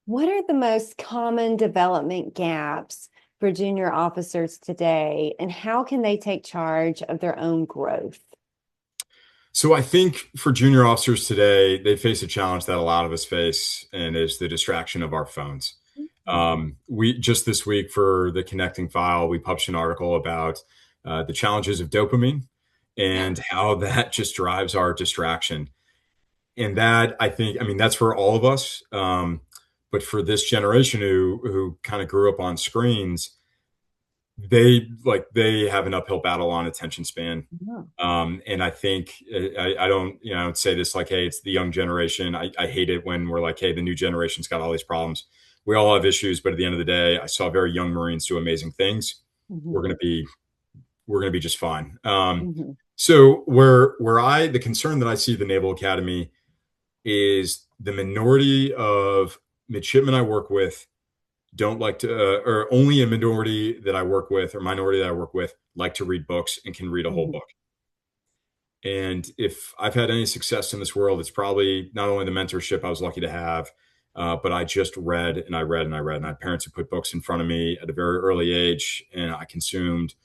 what are the most common development gaps for junior officers today, and how can they take charge of their own growth? So I think for junior officers today, they face a challenge that a lot of us face, and is the distraction of our phones. We just this week for the connecting file, we published an article about the challenges of dopamine and how that just drives our distraction. And that, I think, that's for all of us. But for this generation who kind of grew up on screens, they have an uphill battle on attention span. And I think I don't say this like, hey, it's the young generation. I hate it when we're like, hey, the new generation's got all these problems. We all have issues, but at the end of the day, I saw very young Marines do amazing things. We're gonna be just fine. So the concern that I see at the Naval Academy is the minority of midshipmen I work with don't like to, or only a minority that I work with or minority that I work with like to read books and can read a whole book. And if I've had any success in this world, it's probably not only the mentorship I was lucky to have, but I just read and I read and I read. And I had parents who put books in front of me at a very early age, and I consumed,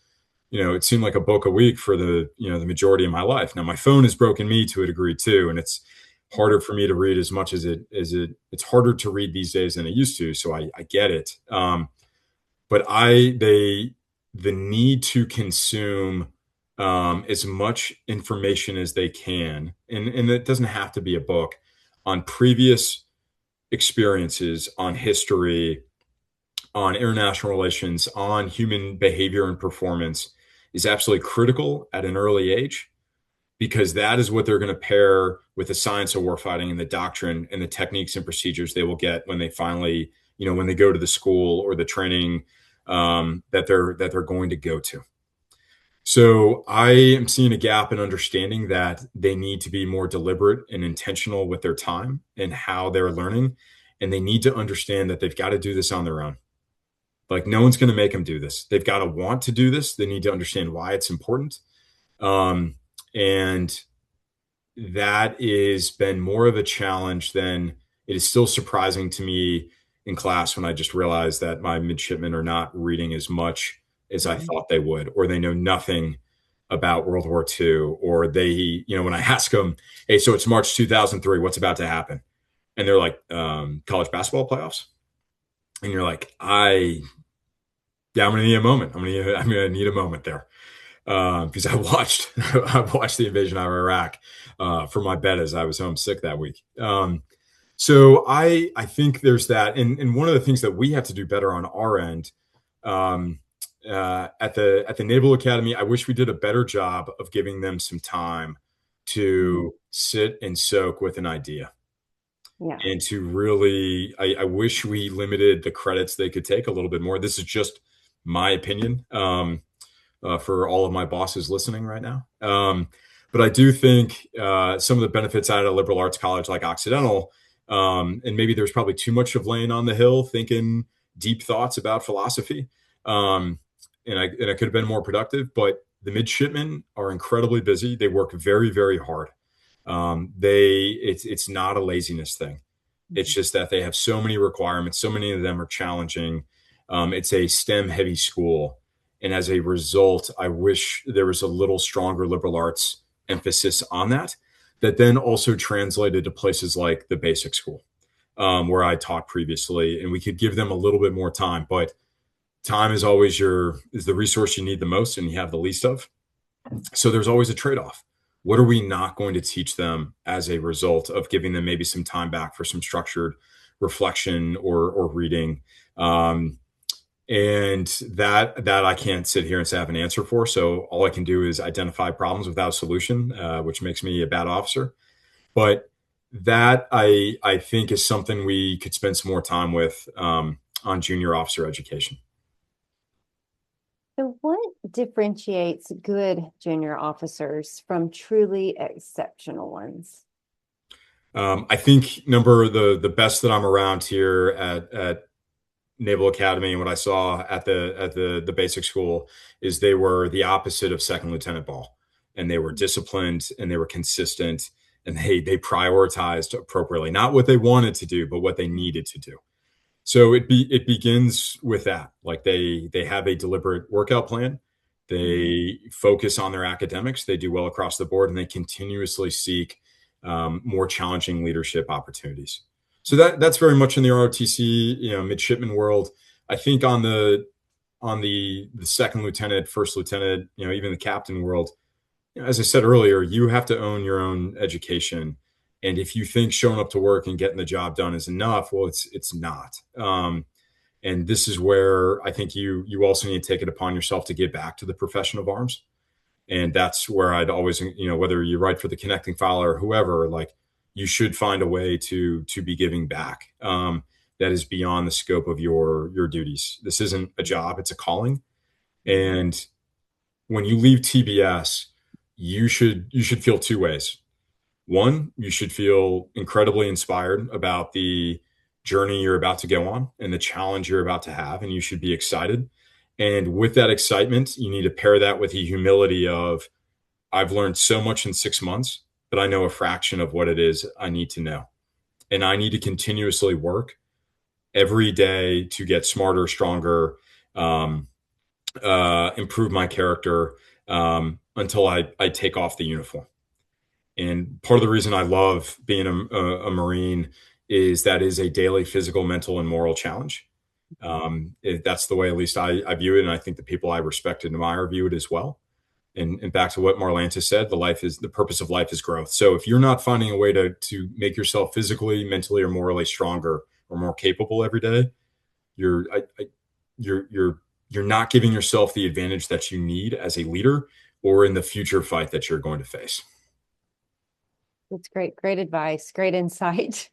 it seemed like a book a week for the majority of my life. Now my phone has broken me to a degree too, and it's harder for me to read as much as it's harder to read these days than it used to. So I get it. But the need to consume as much information as they can, and it doesn't have to be a book, on previous experiences, on history, on international relations, on human behavior and performance, is absolutely critical at an early age, because that is what they're going to pair with the science of warfighting and the doctrine and the techniques and procedures they will get when they finally, when they go to the school or the training that they're going to go to. So I am seeing a gap in understanding that they need to be more deliberate and intentional with their time and how they're learning. And they need to understand that they've got to do this on their own. Like, no one's going to make them do this. They've got to want to do this. They need to understand why it's important. And that has been more of a challenge than it is still surprising to me in class when I just realized that my midshipmen are not reading as much as I Mhm. thought they would, or they know nothing about World War II, or they, when I ask them, hey, so it's March 2003, what's about to happen? And they're like, college basketball playoffs. And you're like, yeah, I'm gonna need a moment. I'm gonna need a moment there. Because I watched the invasion of Iraq for my bed as I was homesick that week. So I think there's that, and one of the things that we have to do better on our end, um, at the Naval Academy, I wish we did a better job of giving them some time Mhm. to sit and soak with an idea, Yeah. and to really, I wish we limited the credits they could take a little bit more. This is just my opinion. For all of my bosses listening right now. But I do think some of the benefits out of a liberal arts college like Occidental, and maybe there's probably too much of laying on the hill thinking deep thoughts about philosophy. Um, and I could have been more productive, but the midshipmen are incredibly busy. They work very, very hard. It's not a laziness thing. It's Mhm. just that they have so many requirements. So many of them are challenging. It's a STEM heavy school. And as a result, I wish there was a little stronger liberal arts emphasis on that, that then also translated to places like the basic school, where I taught previously, and we could give them a little bit more time. But time is always is the resource you need the most and you have the least of. So there's always a trade-off. What are we not going to teach them as a result of giving them maybe some time back for some structured reflection or reading? And that I can't sit here and say I have an answer for. So all I can do is identify problems without a solution, which makes me a bad officer. But that I think is something we could spend some more time with, on junior officer education. So, what differentiates good junior officers from truly exceptional ones? I think the best that I'm around here at Naval Academy and what I saw at the basic school is they were the opposite of Second Lieutenant Ball, and they were disciplined and they were consistent, and they prioritized appropriately, not what they wanted to do, but what they needed to do. So it begins with that. Like they have a deliberate workout plan. Mhm. They focus on their academics. They do well across the board, and they continuously seek more challenging leadership opportunities. So that's very much in the ROTC, midshipman world. I think on the second lieutenant, first lieutenant, even the captain world, as I said earlier, you have to own your own education. And if you think showing up to work and getting the job done is enough, well, it's not. And this is where I think you also need to take it upon yourself to get back to the profession of arms. And that's where I'd always, whether you write for the connecting file or whoever, like you should find a way to be giving back. That is beyond the scope of your duties. This isn't a job; it's a calling. Mhm. And when you leave TBS, you should feel two ways. One, you should feel incredibly inspired about the journey you're about to go on and the challenge you're about to have, and you should be excited. And with that excitement, you need to pair that with the humility of, I've learned so much in 6 months, but I know a fraction of what it is I need to know. And I need to continuously work every day to get smarter, stronger, um, improve my character, until I take off the uniform. And part of the reason I love being a Marine is that is a daily physical, mental, and moral challenge. That's the way at least I view it. And I think the people I respect and admire view it as well. And back to what Marlanta said, the purpose of life is growth. So if you're not finding a way to make yourself physically, mentally, or morally stronger or more capable every day, you're you're you're you're not giving yourself the advantage that you need as a leader or in the future fight that you're going to face. That's great. Great advice. Great insight.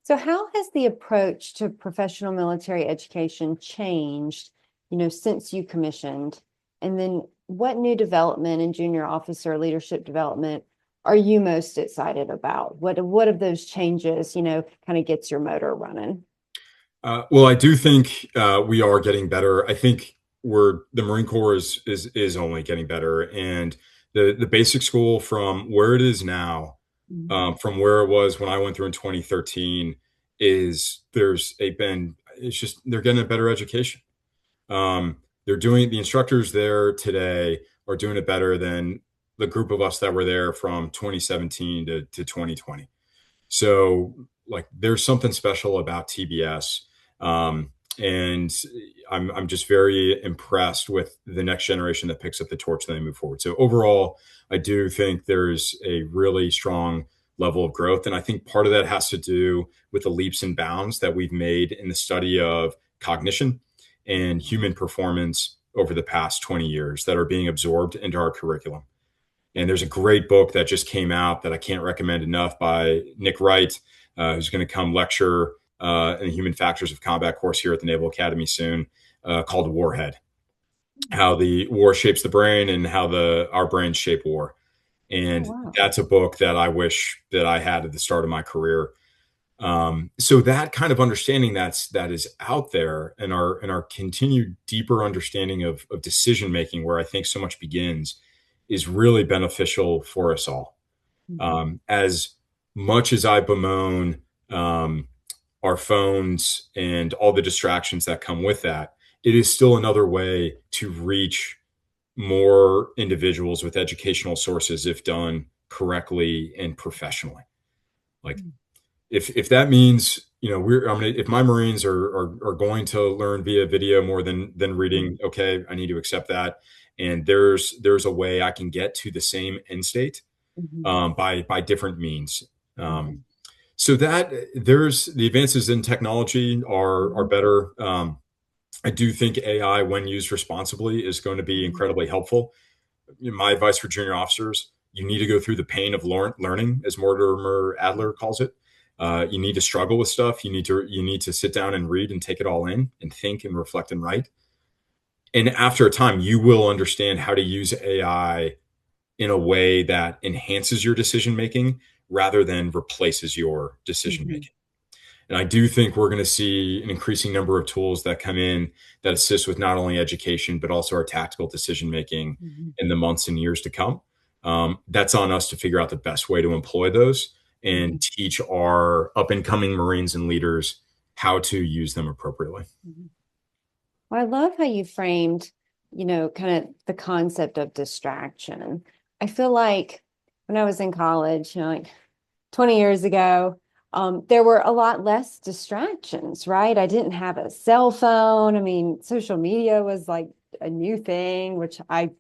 So, how has the approach to professional military education changed, since you commissioned? And then, what new development in junior officer leadership development are you most excited about? What of those changes, kind of gets your motor running? Well, I do think we are getting better. I think the Marine Corps is only getting better, and the basic school from where it is now, Mhm. from where it was when I went through in 2013, is it's just they're getting a better education. The instructors there today are doing it better than the group of us that were there from 2017 to 2020. So like there's something special about TBS. And I'm just very impressed with the next generation that picks up the torch and they move forward. So overall, I do think there's a really strong level of growth. And I think part of that has to do with the leaps and bounds that we've made in the study of cognition and human performance over the past 20 years that are being absorbed into our curriculum. And there's a great book that just came out that I can't recommend enough by Nick Wright, who's going to come lecture in the Human Factors of Combat course here at the Naval Academy soon, called Warhead: How the War Shapes the Brain and How our Brains Shape War. And that's a book that I wish that I had at the start of my career. So that kind of understanding that is out there, and our continued deeper understanding of decision making, where I think so much begins, is really beneficial for us all. As much as I bemoan our phones and all the distractions that come with that, it is still another way to reach more individuals with educational sources if done correctly and professionally. Like if that means, if my Marines are going to learn via video more than reading, okay, I need to accept that. And there's a way I can get to the same end state by different means. So that there's the advances in technology are better. I do think AI, when used responsibly, is going to be incredibly helpful. My advice for junior officers: you need to go through the pain of learning, as Mortimer Adler calls it. You need to struggle with stuff. You need to sit down and read and take it all in and think and reflect and write. And after a time, you will understand how to use AI in a way that enhances your decision making rather than replaces your decision making. And I do think we're going to see an increasing number of tools that come in that assist with not only education, but also our tactical decision making in the months and years to come. That's on us to figure out the best way to employ those and teach our up and coming Marines and leaders how to use them appropriately. Well, I love how you framed, kind of the concept of distraction. I feel like when I was in college, like 20 years ago, there were a lot less distractions, right? I didn't have a cell phone. I mean, social media was like a new thing, which I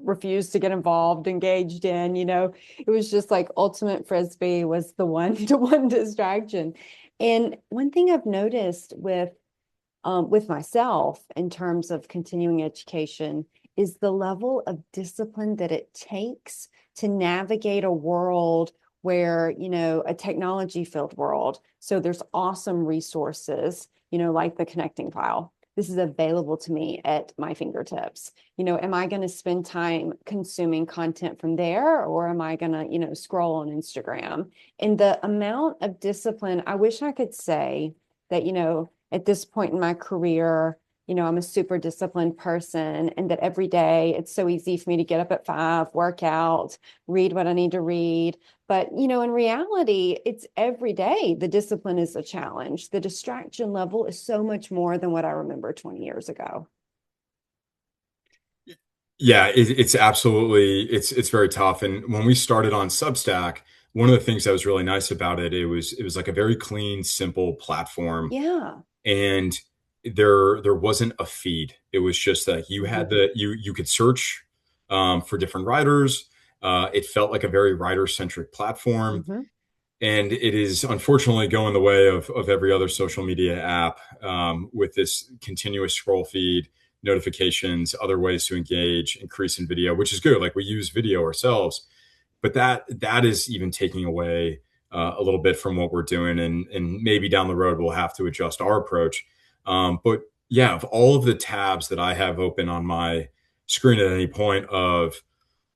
refused to get engaged in. It was just like ultimate frisbee was the one-to-one distraction. And one thing I've noticed with myself in terms of continuing education is the level of discipline that it takes to navigate a world where, a technology filled world. So there's awesome resources, like the connecting file. This is available to me at my fingertips. Am I going to spend time consuming content from there, or am I going to, scroll on Instagram? And the amount of discipline, I wish I could say that, at this point in my career, I'm a super disciplined person, and that every day it's so easy for me to get up at 5, work out, read what I need to read. But, in reality, it's every day. The discipline is a challenge. The distraction level is so much more than what I remember 20 years ago. Yeah, it's absolutely, it's very tough. And when we started on Substack, one of the things that was really nice about it, it was like a very clean, simple platform. Yeah. And there wasn't a feed. It was just that you had you could search for different writers. It felt like a very writer-centric platform. And it is unfortunately going the way of every other social media app, with this continuous scroll feed, notifications, other ways to engage, increase in video, which is good. Like, we use video ourselves, but that is even taking away a little bit from what we're doing. And maybe down the road, we'll have to adjust our approach. But yeah, of all of the tabs that I have open on my screen at any point, of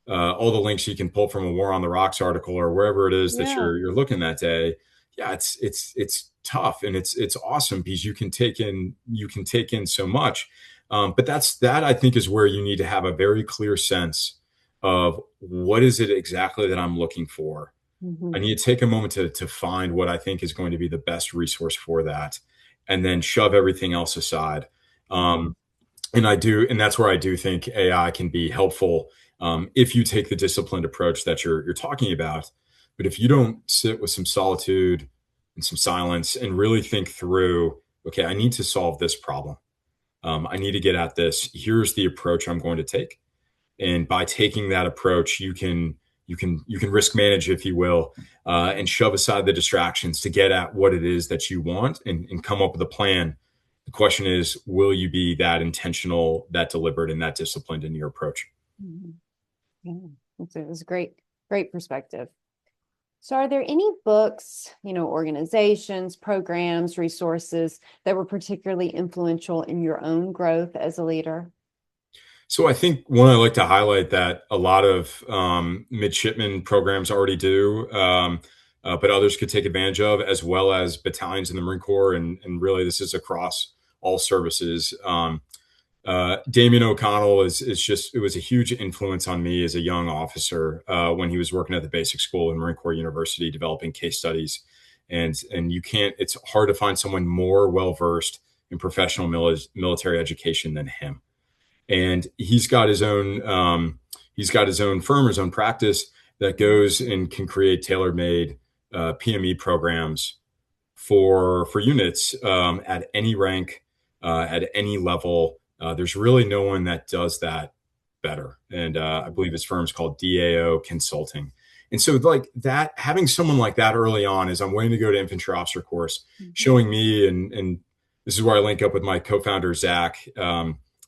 all the links you can pull from a War on the Rocks article or wherever it is that you're looking that day, yeah, it's tough, and it's awesome because you can take in so much. But that I think is where you need to have a very clear sense of what is it exactly that I'm looking for, I need to take a moment to find what I think is going to be the best resource for that, and then shove everything else aside. And that's where I do think AI can be helpful if you take the disciplined approach that you're talking about. But if you don't sit with some solitude and some silence and really think through, okay, I need to solve this problem. I need to get at this. Here's the approach I'm going to take. And by taking that approach, you can risk manage, if you will, and shove aside the distractions to get at what it is that you want and come up with a plan. The question is, will you be that intentional, that deliberate, and that disciplined in your approach? Yeah, it was great perspective. So are there any books, organizations, programs, resources that were particularly influential in your own growth as a leader? So I think one I like to highlight that a lot of midshipman programs already do, but others could take advantage of, as well as battalions in the Marine Corps, and really this is across all services. Damien O'Connell it was a huge influence on me as a young officer when he was working at the basic school in Marine Corps University, developing case studies. And it's hard to find someone more well-versed in professional military education than him. And he's got his own firm, his own practice that goes and can create tailor-made PME programs for units at any rank, at any level. There's really no one that does that better. And I believe his firm's called DAO Consulting. And so like that, having someone like that early on as I'm waiting to go to infantry officer course, showing me, and this is where I link up with my co-founder, Zach,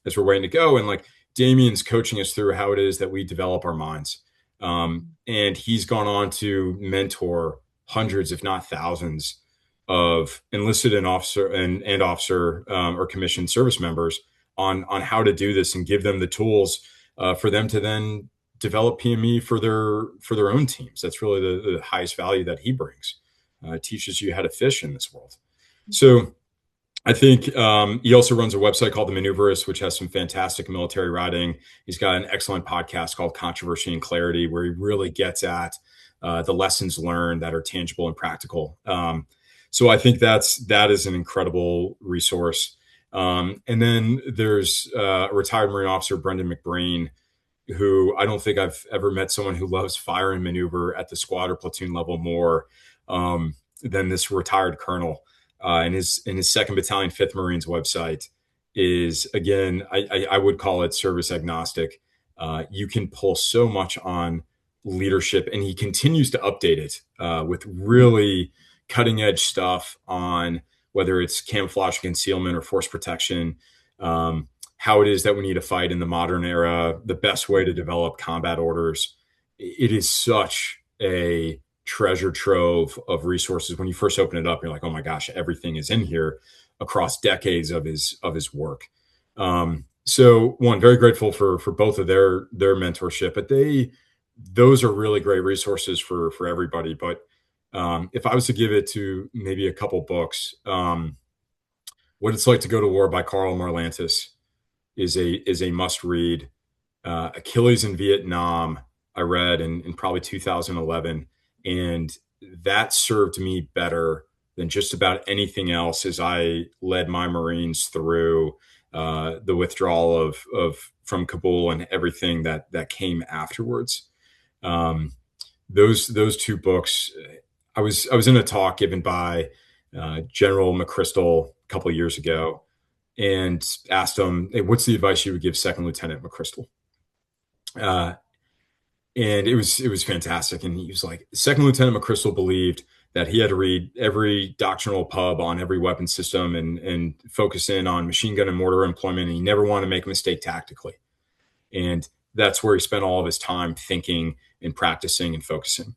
as we're waiting to go. And like Damien's coaching us through how it is that we develop our minds. And he's gone on to mentor hundreds, if not thousands, of enlisted and officer or commissioned service members on how to do this and give them the tools for them to then develop PME for their own teams. That's really the highest value that he brings. It teaches you how to fish in this world. So I think he also runs a website called The Maneuverist, which has some fantastic military writing. He's got an excellent podcast called Controversy and Clarity, where he really gets at the lessons learned that are tangible and practical. So I think that is an incredible resource. And then there's a retired Marine officer, Brendan McBrain, who I don't think I've ever met someone who loves fire and maneuver at the squad or platoon level more than this retired colonel. And his 2nd Battalion, 5th Marines website is, again, I would call it service agnostic. You can pull so much on leadership, and he continues to update it with really cutting edge stuff on whether it's camouflage concealment or force protection, how it is that we need to fight in the modern era, the best way to develop combat orders. It is such a treasure trove of resources. When you first open it up, you're like, oh my gosh, everything is in here across decades of his work. So one, very grateful for both of their mentorship, but those are really great resources for everybody. But if I was to give it to maybe a couple books, What It's Like to Go to War by Karl Marlantes is a must read. Achilles in Vietnam, I read in probably 2011. And that served me better than just about anything else as I led my Marines through the withdrawal from Kabul and everything that came afterwards. Those two books. I was in a talk given by General McChrystal a couple of years ago, and asked him, "Hey, what's the advice you would give Second Lieutenant McChrystal?" And it was fantastic. And he was like, Second Lieutenant McChrystal believed that he had to read every doctrinal pub on every weapon system and focus in on machine gun and mortar employment. And he never wanted to make a mistake tactically. And that's where he spent all of his time thinking and practicing and focusing.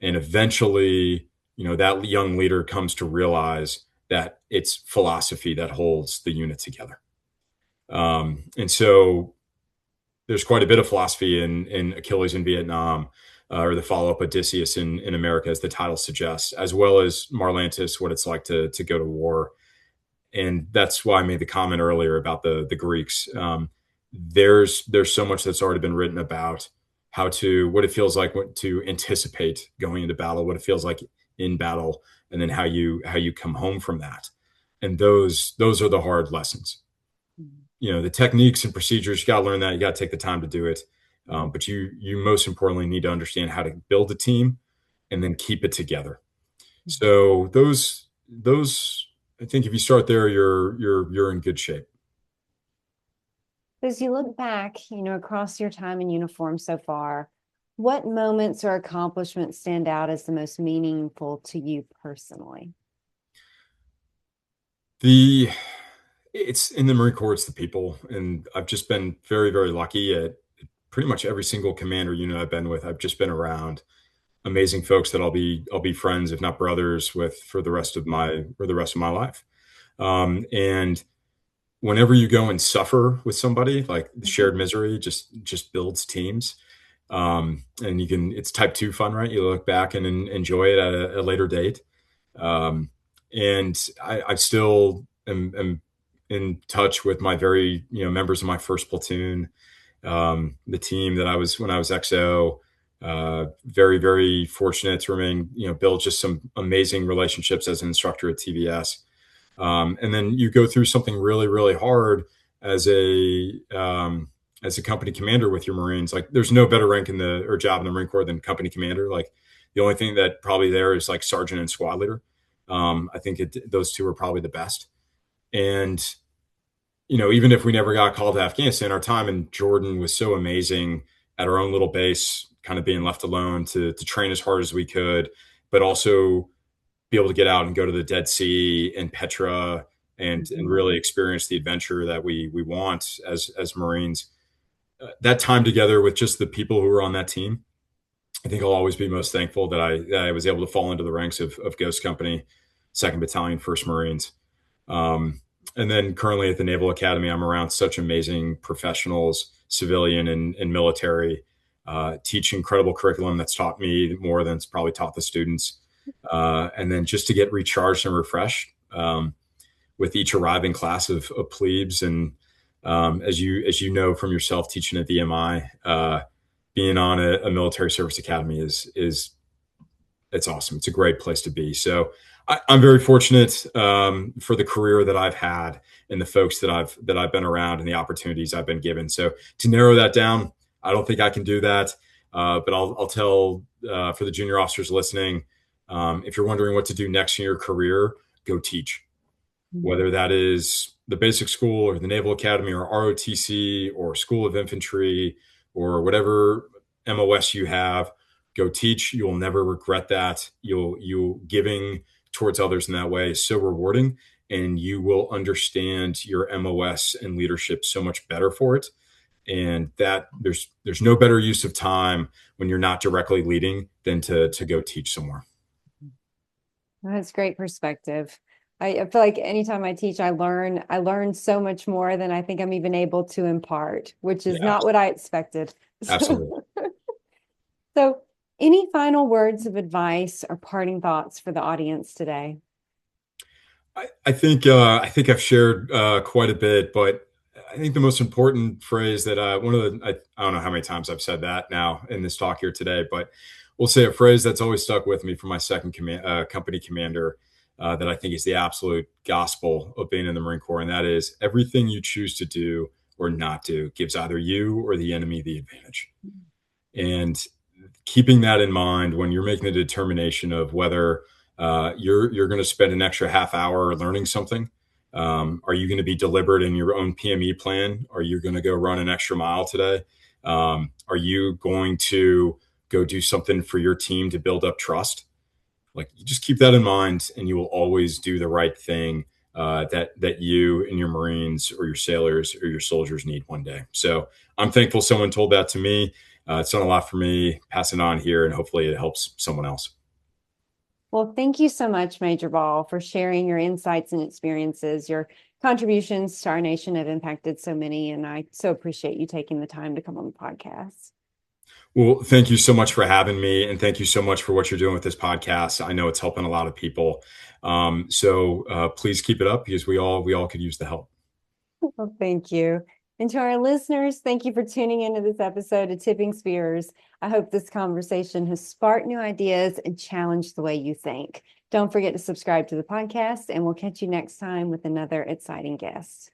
And eventually, that young leader comes to realize that it's philosophy that holds the unit together. And so there's quite a bit of philosophy in Achilles in Vietnam, or the follow-up Odysseus in America, as the title suggests, as well as Marlantes, What It's Like to Go to War. And that's why I made the comment earlier about the Greeks. There's so much that's already been written about what it feels like to anticipate going into battle, what it feels like in battle, and then how you come home from that. And those are the hard lessons. The techniques and procedures, you got to learn that. You got to take the time to do it. But you most importantly need to understand how to build a team and then keep it together. So those, I think if you start there, you're in good shape. As you look back, across your time in uniform so far, what moments or accomplishments stand out as the most meaningful to you personally? It's in the Marine Corps, it's the people. And I've just been very, very lucky at pretty much every single command or unit I've been with. I've just been around amazing folks that I'll be friends, if not brothers, with for the rest of my life. And whenever you go and suffer with somebody, like the shared misery just builds teams. And it's type 2 fun, right? You look back and enjoy it at a later date. And I still am in touch with my members of my first platoon, the team that I was when I was XO. Very, very fortunate to remain, build just some amazing relationships as an instructor at TVS. And then you go through something really, really hard as a company commander with your Marines. Like, there's no better rank or job in the Marine Corps than company commander. Like, the only thing that probably there is like sergeant and squad leader. I think those two are probably the best. And, even if we never got called to Afghanistan, our time in Jordan was so amazing at our own little base, kind of being left alone to train as hard as we could, but also be able to get out and go to the Dead Sea and Petra and really experience the adventure that we want as Marines. That time together with just the people who were on that team, I think I'll always be most thankful that I was able to fall into the ranks of Ghost Company, 2nd Battalion, 1st Marines. And then currently at the Naval Academy, I'm around such amazing professionals, civilian and military, teach incredible curriculum that's taught me more than it's probably taught the students. And then just to get recharged and refreshed with each arriving class of plebes. And as you know from yourself teaching at VMI, being on a military service academy it's awesome. It's a great place to be. So I'm very fortunate for the career that I've had and the folks that I've been around and the opportunities I've been given. So to narrow that down, I don't think I can do that. But I'll tell for the junior officers listening, if you're wondering what to do next in your career, go teach. Whether that is the basic school or the Naval Academy or ROTC or School of Infantry or whatever MOS you have, go teach. You will never regret that. You giving towards others in that way is so rewarding, and you will understand your MOS and leadership so much better for it. And that there's no better use of time when you're not directly leading than to go teach somewhere. That's great perspective. I feel like anytime I teach, I learn so much more than I think I'm even able to impart, which is not what I expected. Absolutely. So any final words of advice or parting thoughts for the audience today? I think I've shared quite a bit, but I think the most important phrase that I don't know how many times I've said that now in this talk here today, but we'll say a phrase that's always stuck with me from my second company commander that I think is the absolute gospel of being in the Marine Corps, and that is everything you choose to do or not do gives either you or the enemy the advantage. And keeping that in mind when you're making the determination of whether you're going to spend an extra half hour learning something. Are you going to be deliberate in your own PME plan? Are you going to go run an extra mile today? Are you going to go do something for your team to build up trust? Like, you just keep that in mind, and you will always do the right thing that you and your Marines or your sailors or your soldiers need one day. So I'm thankful someone told that to me. It's done a lot for me. Pass it on here, and hopefully it helps someone else. Well, thank you so much, Major Ball, for sharing your insights and experiences. Your contributions to our nation have impacted so many, and I so appreciate you taking the time to come on the podcast. Well, thank you so much for having me, and thank you so much for what you're doing with this podcast. I know it's helping a lot of people. So please keep it up, because we all could use the help. Well, thank you. And to our listeners, thank you for tuning into this episode of Tipping Spears. I hope this conversation has sparked new ideas and challenged the way you think. Don't forget to subscribe to the podcast, and we'll catch you next time with another exciting guest.